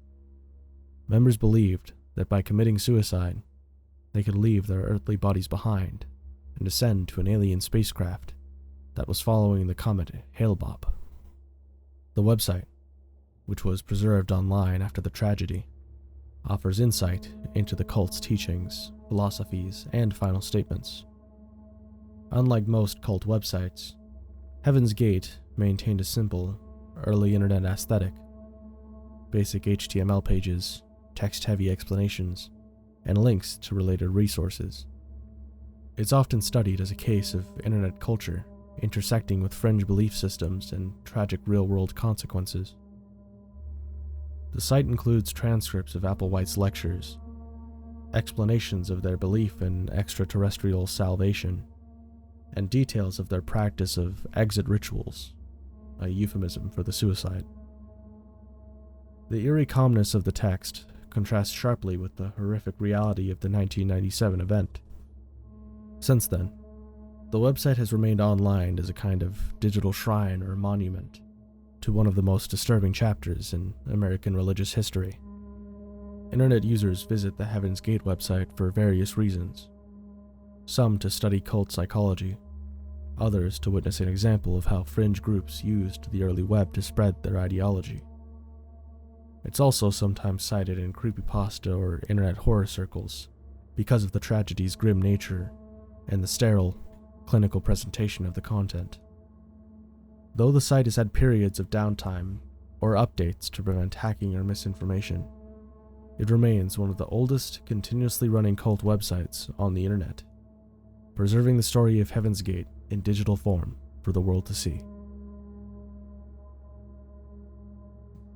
Members believed that by committing suicide, they could leave their earthly bodies behind and descend to an alien spacecraft that was following the comet Hale-Bopp. The website, which was preserved online after the tragedy, offers insight into the cult's teachings, philosophies, and final statements. Unlike most cult websites, Heaven's Gate maintained a simple, early internet aesthetic: basic HTML pages, text-heavy explanations, and links to related resources. It's often studied as a case of internet culture intersecting with fringe belief systems and tragic real-world consequences. The site includes transcripts of Applewhite's lectures, explanations of their belief in extraterrestrial salvation, and details of their practice of exit rituals, a euphemism for the suicide. The eerie calmness of the text contrasts sharply with the horrific reality of the 1997 event. Since then, the website has remained online as a kind of digital shrine or monument to one of the most disturbing chapters in American religious history. Internet users visit the Heaven's Gate website for various reasons. Some to study cult psychology, others to witness an example of how fringe groups used the early web to spread their ideology. It's also sometimes cited in creepypasta or internet horror circles because of the tragedy's grim nature and the sterile, clinical presentation of the content. Though the site has had periods of downtime or updates to prevent hacking or misinformation, it remains one of the oldest continuously running cult websites on the internet, preserving the story of Heaven's Gate in digital form for the world to see.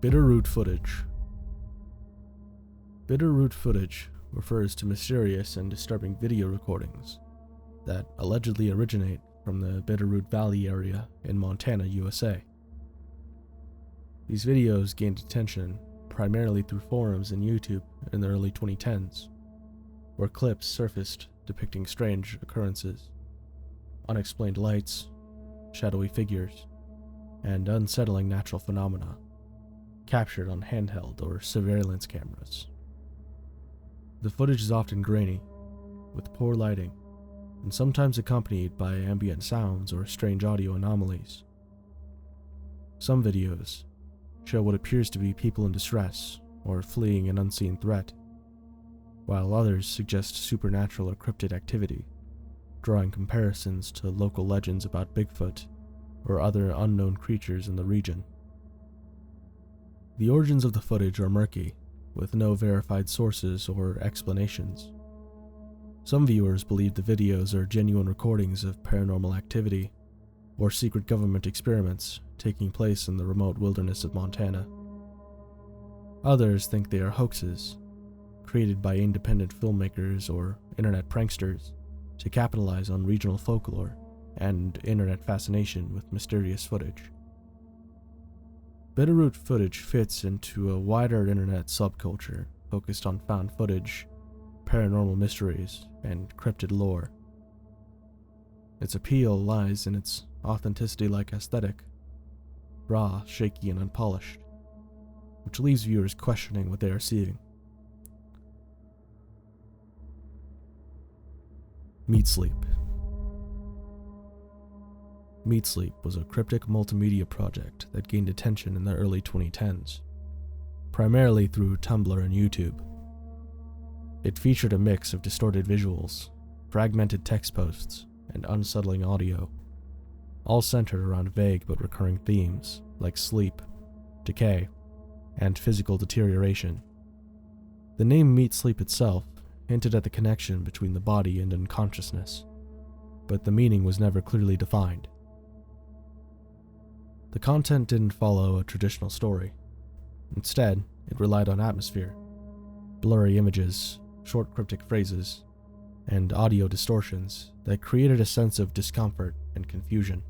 Bitterroot Footage. Bitterroot Footage refers to mysterious and disturbing video recordings that allegedly originate from the Bitterroot Valley area in Montana, USA. These videos gained attention primarily through forums and YouTube in the early 2010s, where clips surfaced depicting strange occurrences, unexplained lights, shadowy figures, and unsettling natural phenomena captured on handheld or surveillance cameras. The footage is often grainy, with poor lighting, and sometimes accompanied by ambient sounds or strange audio anomalies. Some videos show what appears to be people in distress or fleeing an unseen threat, while others suggest supernatural or cryptid activity, drawing comparisons to local legends about Bigfoot or other unknown creatures in the region. The origins of the footage are murky, with no verified sources or explanations. Some viewers believe the videos are genuine recordings of paranormal activity or secret government experiments taking place in the remote wilderness of Montana. Others think they are hoaxes, created by independent filmmakers or internet pranksters to capitalize on regional folklore and internet fascination with mysterious footage. Bitterroot Footage fits into a wider internet subculture focused on found footage, paranormal mysteries, and cryptid lore. Its appeal lies in its authenticity-like aesthetic, raw, shaky, and unpolished, which leaves viewers questioning what they are seeing. Meatsleep. Meatsleep was a cryptic multimedia project that gained attention in the early 2010s, primarily through Tumblr and YouTube. It featured a mix of distorted visuals, fragmented text posts, and unsettling audio, all centered around vague but recurring themes like sleep, decay, and physical deterioration. The name Meatsleep itself hinted at the connection between the body and unconsciousness, but the meaning was never clearly defined. The content didn't follow a traditional story. Instead, it relied on atmosphere, blurry images, short cryptic phrases, and audio distortions that created a sense of discomfort and confusion.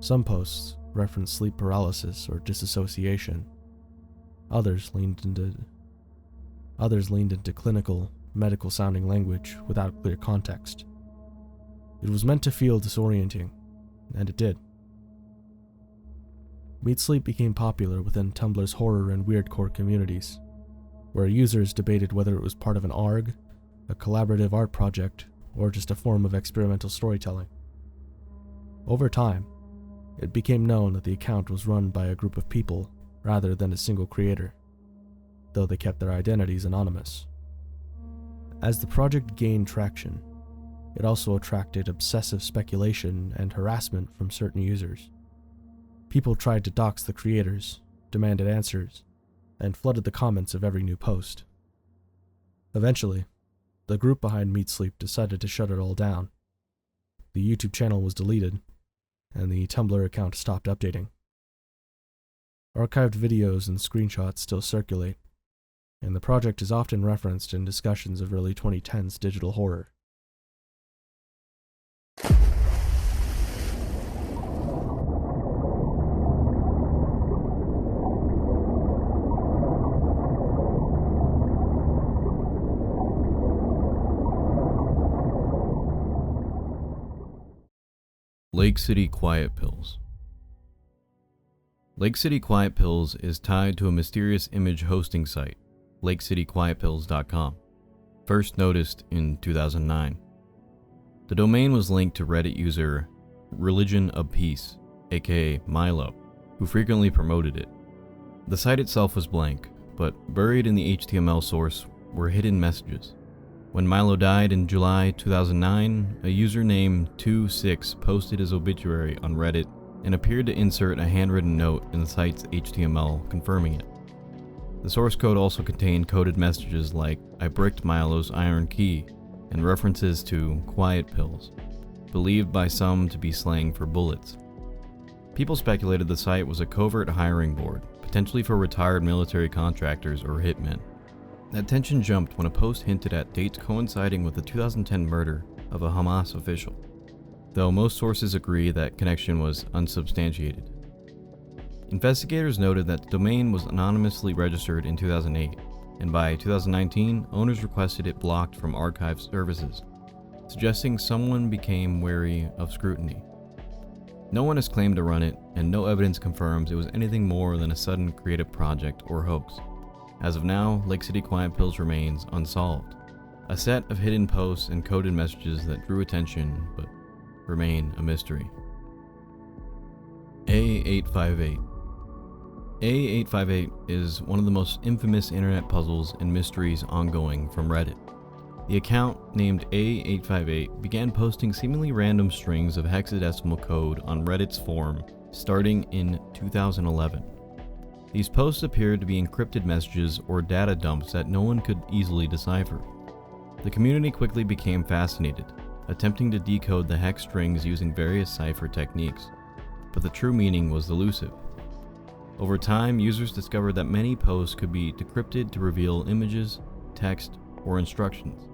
Some posts referenced sleep paralysis or disassociation. Others leaned into clinical, medical-sounding language without clear context. It was meant to feel disorienting, and it did. Meatsleep became popular within Tumblr's horror and weirdcore communities, where users debated whether it was part of an ARG, a collaborative art project, or just a form of experimental storytelling. Over time, it became known that the account was run by a group of people rather than a single creator, though they kept their identities anonymous. As the project gained traction, it also attracted obsessive speculation and harassment from certain users. People tried to dox the creators, demanded answers, and flooded the comments of every new post. Eventually, the group behind Meatsleep decided to shut it all down. The YouTube channel was deleted, and the Tumblr account stopped updating. Archived videos and screenshots still circulate, and the project is often referenced in discussions of early 2010s digital horror. Lake City Quiet Pills. Lake City Quiet Pills is tied to a mysterious image hosting site LakeCityQuietPills.com, first noticed in 2009. The domain was linked to Reddit user Religion of Peace, aka Milo, who frequently promoted it. The site itself was blank, but buried in the HTML source were hidden messages. When Milo died in July 2009, a user named 26 posted his obituary on Reddit and appeared to insert a handwritten note in the site's HTML confirming it. The source code also contained coded messages like, "I bricked Milo's iron key," and references to quiet pills, believed by some to be slang for bullets. People speculated the site was a covert hiring board, potentially for retired military contractors or hitmen. That tension jumped when a post hinted at dates coinciding with the 2010 murder of a Hamas official, though most sources agree that connection was unsubstantiated. Investigators noted that the domain was anonymously registered in 2008, and by 2019, owners requested it blocked from archive services, suggesting someone became wary of scrutiny. No one has claimed to run it, and no evidence confirms it was anything more than a sudden creative project or hoax. As of now, Lake City Quiet Pills remains unsolved, a set of hidden posts and coded messages that drew attention but remain a mystery. A858. A858 is one of the most infamous internet puzzles and mysteries ongoing from Reddit. The account, named A858, began posting seemingly random strings of hexadecimal code on Reddit's forum starting in 2011. These posts appeared to be encrypted messages or data dumps that no one could easily decipher. The community quickly became fascinated, attempting to decode the hex strings using various cipher techniques, but the true meaning was elusive. Over time, users discovered that many posts could be decrypted to reveal images, text, or instructions.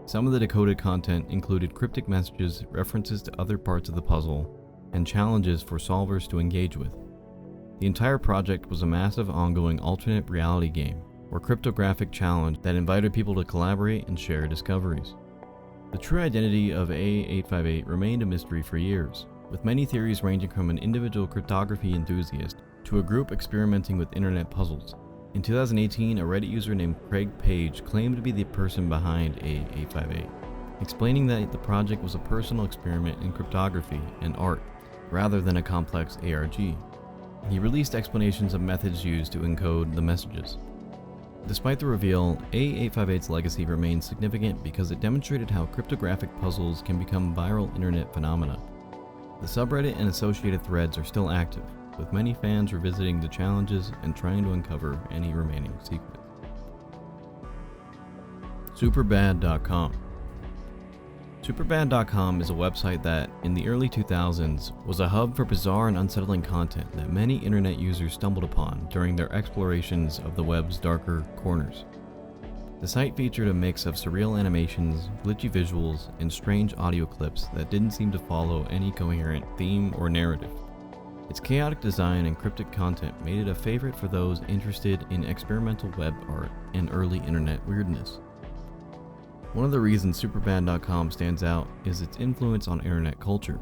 Some of the decoded content included cryptic messages, references to other parts of the puzzle, and challenges for solvers to engage with. The entire project was a massive ongoing alternate reality game, or cryptographic challenge that invited people to collaborate and share discoveries. The true identity of A858 remained a mystery for years, with many theories ranging from an individual cryptography enthusiast to a group experimenting with internet puzzles. In 2018, a Reddit user named Craig Page claimed to be the person behind A858, explaining that the project was a personal experiment in cryptography and art, rather than a complex ARG. He released explanations of methods used to encode the messages. Despite the reveal, A858's legacy remains significant because it demonstrated how cryptographic puzzles can become viral internet phenomena. The subreddit and associated threads are still active, with many fans revisiting the challenges and trying to uncover any remaining secrets. Superbad.com. Superbad.com is a website that, in the early 2000s, was a hub for bizarre and unsettling content that many internet users stumbled upon during their explorations of the web's darker corners. The site featured a mix of surreal animations, glitchy visuals, and strange audio clips that didn't seem to follow any coherent theme or narrative. Its chaotic design and cryptic content made it a favorite for those interested in experimental web art and early internet weirdness. One of the reasons Superbad.com stands out is its influence on internet culture.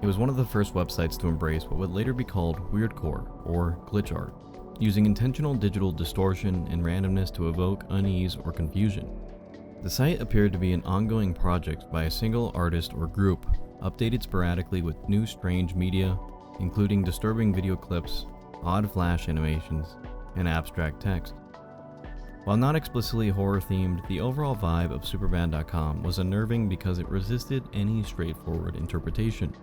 It was one of the first websites to embrace what would later be called weirdcore, or glitch art, using intentional digital distortion and randomness to evoke unease or confusion. The site appeared to be an ongoing project by a single artist or group, updated sporadically with new strange media, including disturbing video clips, odd flash animations, and abstract text. While not explicitly horror-themed, the overall vibe of Superbad.com was unnerving because it resisted any straightforward interpretation.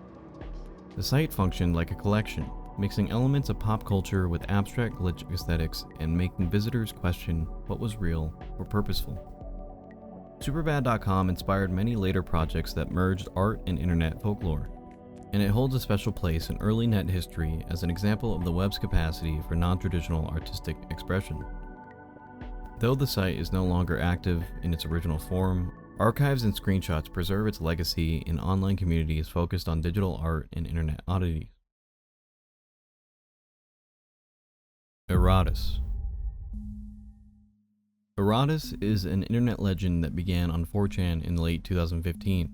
The site functioned like a collection, mixing elements of pop culture with abstract glitch aesthetics and making visitors question what was real or purposeful. Superbad.com inspired many later projects that merged art and internet folklore, and it holds a special place in early net history as an example of the web's capacity for non-traditional artistic expression. Though the site is no longer active in its original form, archives and screenshots preserve its legacy in online communities focused on digital art and internet oddities. Erotis. Erotis is an internet legend that began on 4chan in late 2015.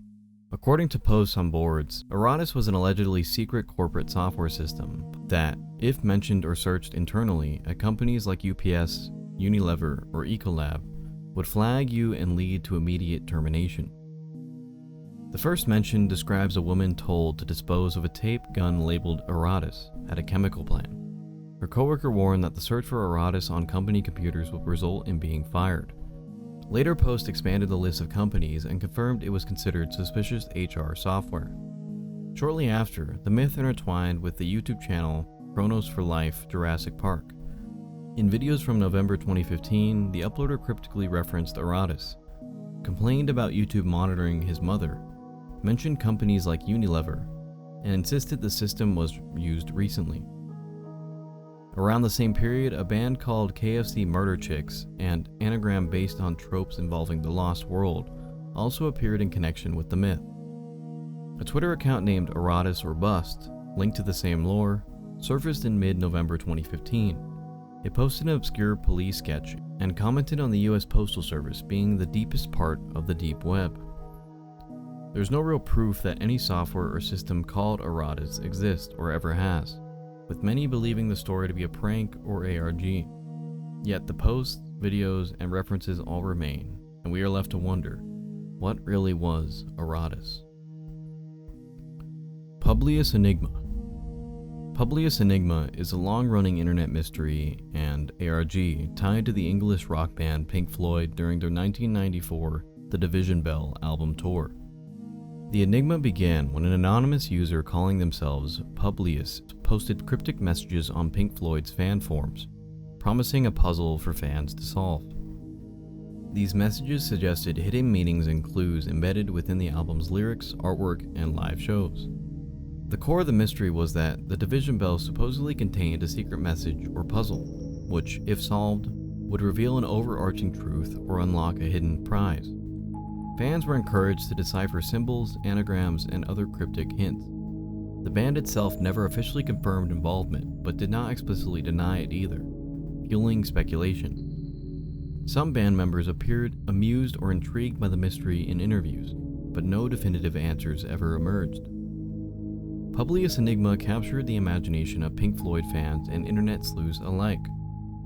According to posts on boards, Erotis was an allegedly secret corporate software system that, if mentioned or searched internally at companies like UPS, Unilever, or Ecolab would flag you and lead to immediate termination. The first mention describes a woman told to dispose of a tape gun labeled Aratus at a chemical plant. Her coworker warned that the search for Aratus on company computers would result in being fired. Later posts expanded the list of companies and confirmed it was considered suspicious HR software. Shortly after, the myth intertwined with the YouTube channel ChronosForLife JurassicPark. In videos from November 2015, the uploader cryptically referenced Aratus, complained about YouTube monitoring his mother, mentioned companies like Unilever, and insisted the system was used recently. Around the same period, a band called KFC Murder Chicks, and anagram based on tropes involving the Lost World, also appeared in connection with the myth. A Twitter account named Aratus or Bust, linked to the same lore, surfaced in mid-November 2015. It posted an obscure police sketch and commented on the US Postal Service being the deepest part of the deep web. There's no real proof that any software or system called Aratus exists or ever has, with many believing the story to be a prank or ARG. Yet the posts, videos, and references all remain, and we are left to wonder, what really was Aratus? Publius Enigma. Publius Enigma is a long-running internet mystery and ARG tied to the English rock band Pink Floyd during their 1994 The Division Bell album tour. The enigma began when an anonymous user calling themselves Publius posted cryptic messages on Pink Floyd's fan forums, promising a puzzle for fans to solve. These messages suggested hidden meanings and clues embedded within the album's lyrics, artwork, and live shows. The core of the mystery was that the Division Bell supposedly contained a secret message or puzzle, which, if solved, would reveal an overarching truth or unlock a hidden prize. Fans were encouraged to decipher symbols, anagrams, and other cryptic hints. The band itself never officially confirmed involvement, but did not explicitly deny it either, fueling speculation. Some band members appeared amused or intrigued by the mystery in interviews, but no definitive answers ever emerged. Publius Enigma captured the imagination of Pink Floyd fans and internet sleuths alike,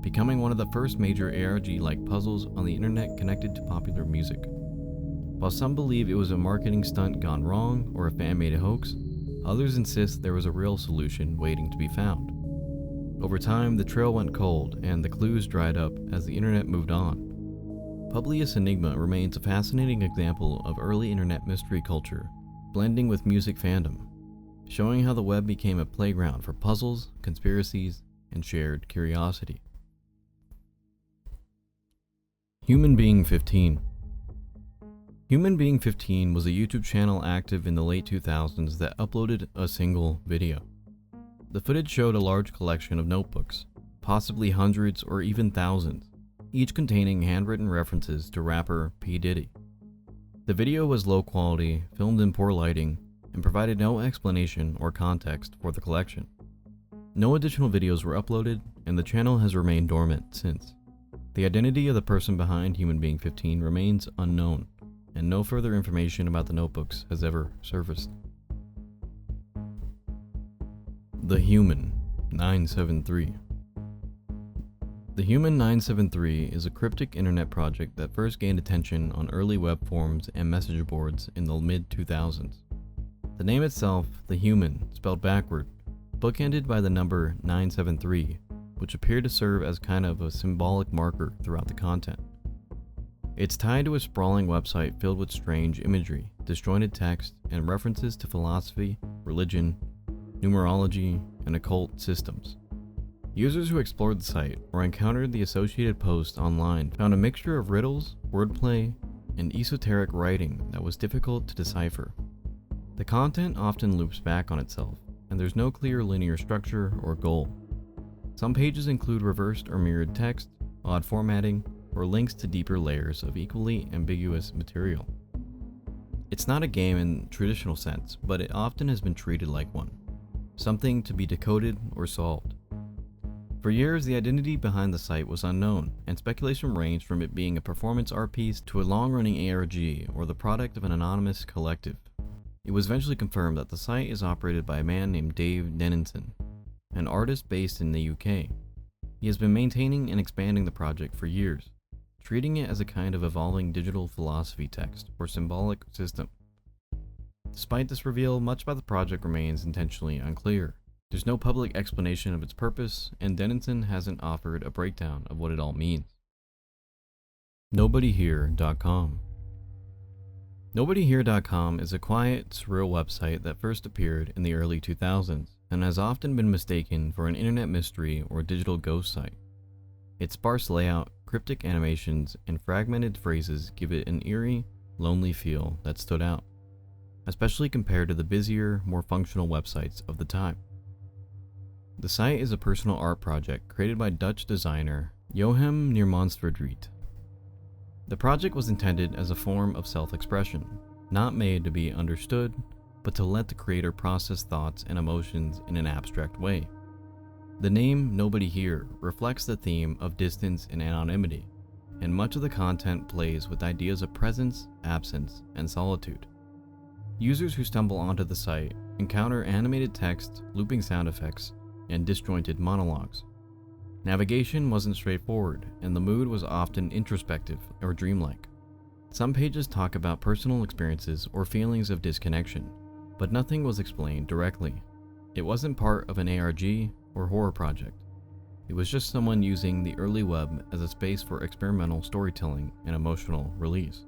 becoming one of the first major ARG-like puzzles on the internet connected to popular music. While some believe it was a marketing stunt gone wrong or a fan-made hoax, others insist there was a real solution waiting to be found. Over time, the trail went cold and the clues dried up as the internet moved on. Publius Enigma remains a fascinating example of early internet mystery culture, blending with music fandom, showing how the web became a playground for puzzles, conspiracies, and shared curiosity. Human Being 15. Human Being 15 was a YouTube channel active in the late 2000s that uploaded a single video. The footage showed a large collection of notebooks, possibly hundreds or even thousands, each containing handwritten references to rapper P. Diddy. The video was low quality, filmed in poor lighting, and provided no explanation or context for the collection. No additional videos were uploaded, and the channel has remained dormant since. The identity of the person behind Human Being 15 remains unknown, and no further information about the notebooks has ever surfaced. The Human 973. The Human 973 is a cryptic internet project that first gained attention on early web forums and message boards in the mid-2000s. The name itself, The Human, spelled backward, bookended by the number 973, which appeared to serve as kind of a symbolic marker throughout the content. It's tied to a sprawling website filled with strange imagery, disjointed text, and references to philosophy, religion, numerology, and occult systems. Users who explored the site or encountered the associated posts online found a mixture of riddles, wordplay, and esoteric writing that was difficult to decipher. The content often loops back on itself, and there's no clear linear structure or goal. Some pages include reversed or mirrored text, odd formatting, or links to deeper layers of equally ambiguous material. It's not a game in traditional sense, but it often has been treated like one, something to be decoded or solved. For years, the identity behind the site was unknown, and speculation ranged from it being a performance art piece to a long-running ARG or the product of an anonymous collective. It was eventually confirmed that the site is operated by a man named Dave Dennison, an artist based in the UK. He He has been maintaining and expanding the project for years, treating it as a kind of evolving digital philosophy text or symbolic system. Despite this reveal, much about the project remains intentionally unclear. There's no public explanation of its purpose, and Dennison hasn't offered a breakdown of what it all means. NobodyHere.com. NobodyHere.com is a quiet, surreal website that first appeared in the early 2000s and has often been mistaken for an internet mystery or digital ghost site. Its sparse layout, cryptic animations, and fragmented phrases give it an eerie, lonely feel that stood out, especially compared to the busier, more functional websites of the time. The site is a personal art project created by Dutch designer Johem Neermansverdriet. The project was intended as a form of self-expression, not made to be understood, but to let the creator process thoughts and emotions in an abstract way. The name Nobody Here reflects the theme of distance and anonymity, and much of the content plays with ideas of presence, absence, and solitude. Users who stumble onto the site encounter animated text, looping sound effects, and disjointed monologues. Navigation wasn't straightforward, and the mood was often introspective or dreamlike. Some pages talk about personal experiences or feelings of disconnection, but nothing was explained directly. It wasn't part of an ARG or horror project. It was just someone using the early web as a space for experimental storytelling and emotional release.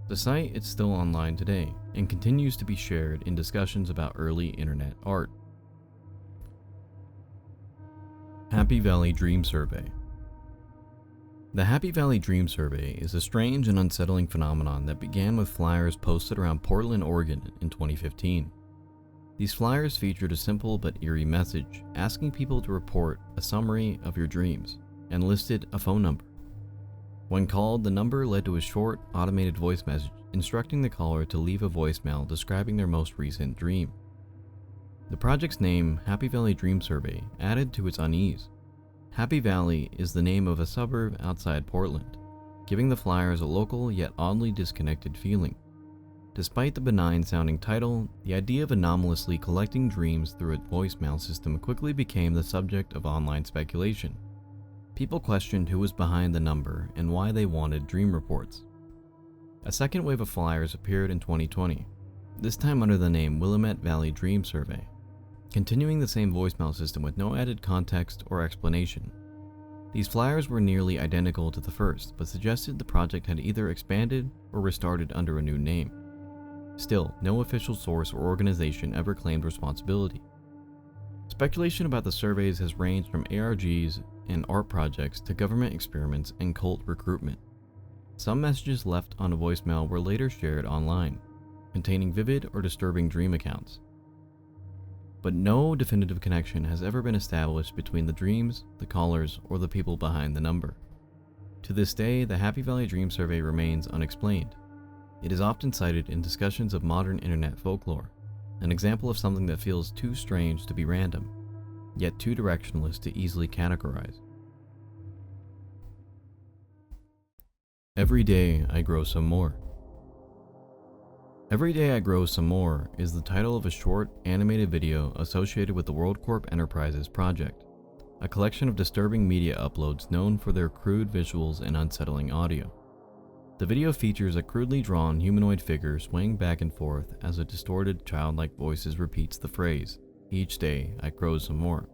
The site is still online today and continues to be shared in discussions about early internet art. Happy Valley Dream Survey. The Happy Valley Dream Survey is a strange and unsettling phenomenon that began with flyers posted around Portland, Oregon in 2015. These flyers featured a simple but eerie message asking people to report a summary of your dreams and listed a phone number. When called, the number led to a short, automated voice message instructing the caller to leave a voicemail describing their most recent dream. The project's name, Happy Valley Dream Survey, added to its unease. Happy Valley is the name of a suburb outside Portland, giving the flyers a local yet oddly disconnected feeling. Despite the benign-sounding title, the idea of anomalously collecting dreams through a voicemail system quickly became the subject of online speculation. People questioned who was behind the number and why they wanted dream reports. A second wave of flyers appeared in 2020, this time under the name Willamette Valley Dream Survey, continuing the same voicemail system with no added context or explanation. These flyers were nearly identical to the first, but suggested the project had either expanded or restarted under a new name. Still, no official source or organization ever claimed responsibility. Speculation about the surveys has ranged from ARGs and art projects to government experiments and cult recruitment. Some messages left on a voicemail were later shared online, containing vivid or disturbing dream accounts. But no definitive connection has ever been established between the dreams, the callers, or the people behind the number. To this day, the Happy Valley Dream Survey remains unexplained. It is often cited in discussions of modern internet folklore, an example of something that feels too strange to be random, yet too directionless to easily categorize. Every Day I Grow Some More. Every Day I Grow Some More is the title of a short, animated video associated with the WorldCorp Enterprises project, a collection of disturbing media uploads known for their crude visuals and unsettling audio. The video features a crudely drawn humanoid figure swaying back and forth as a distorted, childlike voice repeats the phrase, "Each day I grow some more."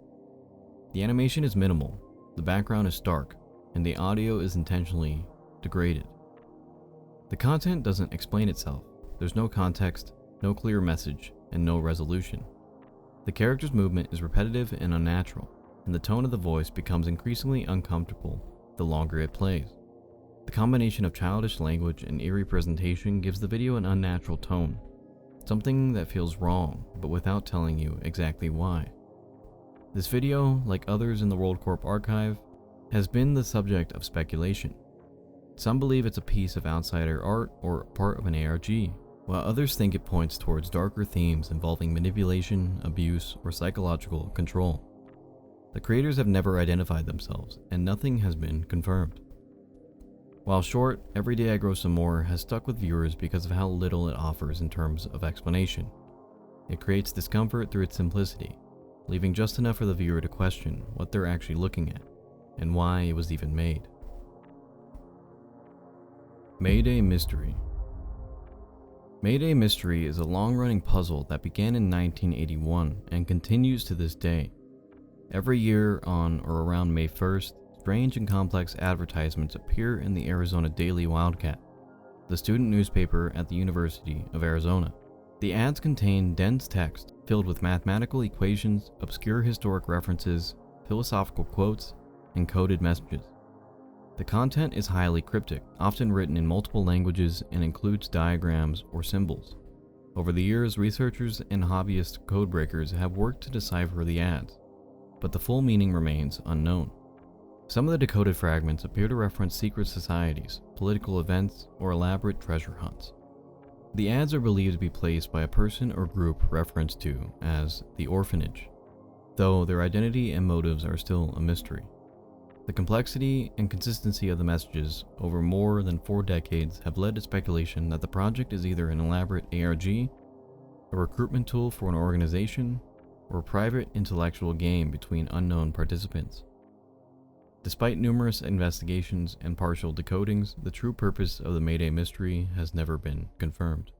The animation is minimal, the background is stark, and the audio is intentionally degraded. The content doesn't explain itself. There's no context, no clear message, and no resolution. The character's movement is repetitive and unnatural, and the tone of the voice becomes increasingly uncomfortable the longer it plays. The combination of childish language and eerie presentation gives the video an unnatural tone, something that feels wrong, but without telling you exactly why. This video, like others in the WorldCorp archive, has been the subject of speculation. Some believe it's a piece of outsider art or part of an ARG, while others think it points towards darker themes involving manipulation, abuse, or psychological control. The creators have never identified themselves, and nothing has been confirmed. While short, Every Day I Grow Some More has stuck with viewers because of how little it offers in terms of explanation. It creates discomfort through its simplicity, leaving just enough for the viewer to question what they're actually looking at. and why it was even made. Mayday Mystery. Mayday Mystery is a long-running puzzle that began in 1981 and continues to this day. Every year on or around May 1st, strange and complex advertisements appear in the Arizona Daily Wildcat, the student newspaper at the University of Arizona. The ads contain dense text filled with mathematical equations, obscure historic references, philosophical quotes, and coded messages. The content is highly cryptic, often written in multiple languages, and includes diagrams or symbols. Over the years, researchers and hobbyist codebreakers have worked to decipher the ads, but the full meaning remains unknown. Some of the decoded fragments appear to reference secret societies, political events, or elaborate treasure hunts. The ads are believed to be placed by a person or group referenced to as the Orphanage, though their identity and motives are still a mystery. The complexity and consistency of the messages over more than 4 decades have led to speculation that the project is either an elaborate ARG, a recruitment tool for an organization, or a private intellectual game between unknown participants. Despite numerous investigations and partial decodings, the true purpose of the Mayday Mystery has never been confirmed.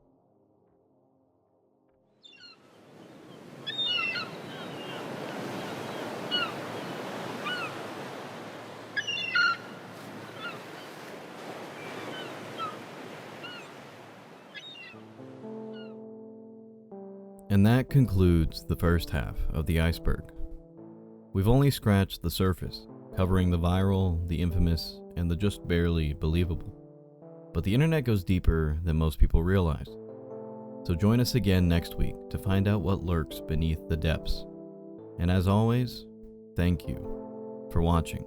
And that concludes the first half of the iceberg. We've only scratched the surface, covering the viral, the infamous, and the just barely believable. But the internet goes deeper than most people realize. So join us again next week to find out what lurks beneath the depths. And as always, thank you for watching.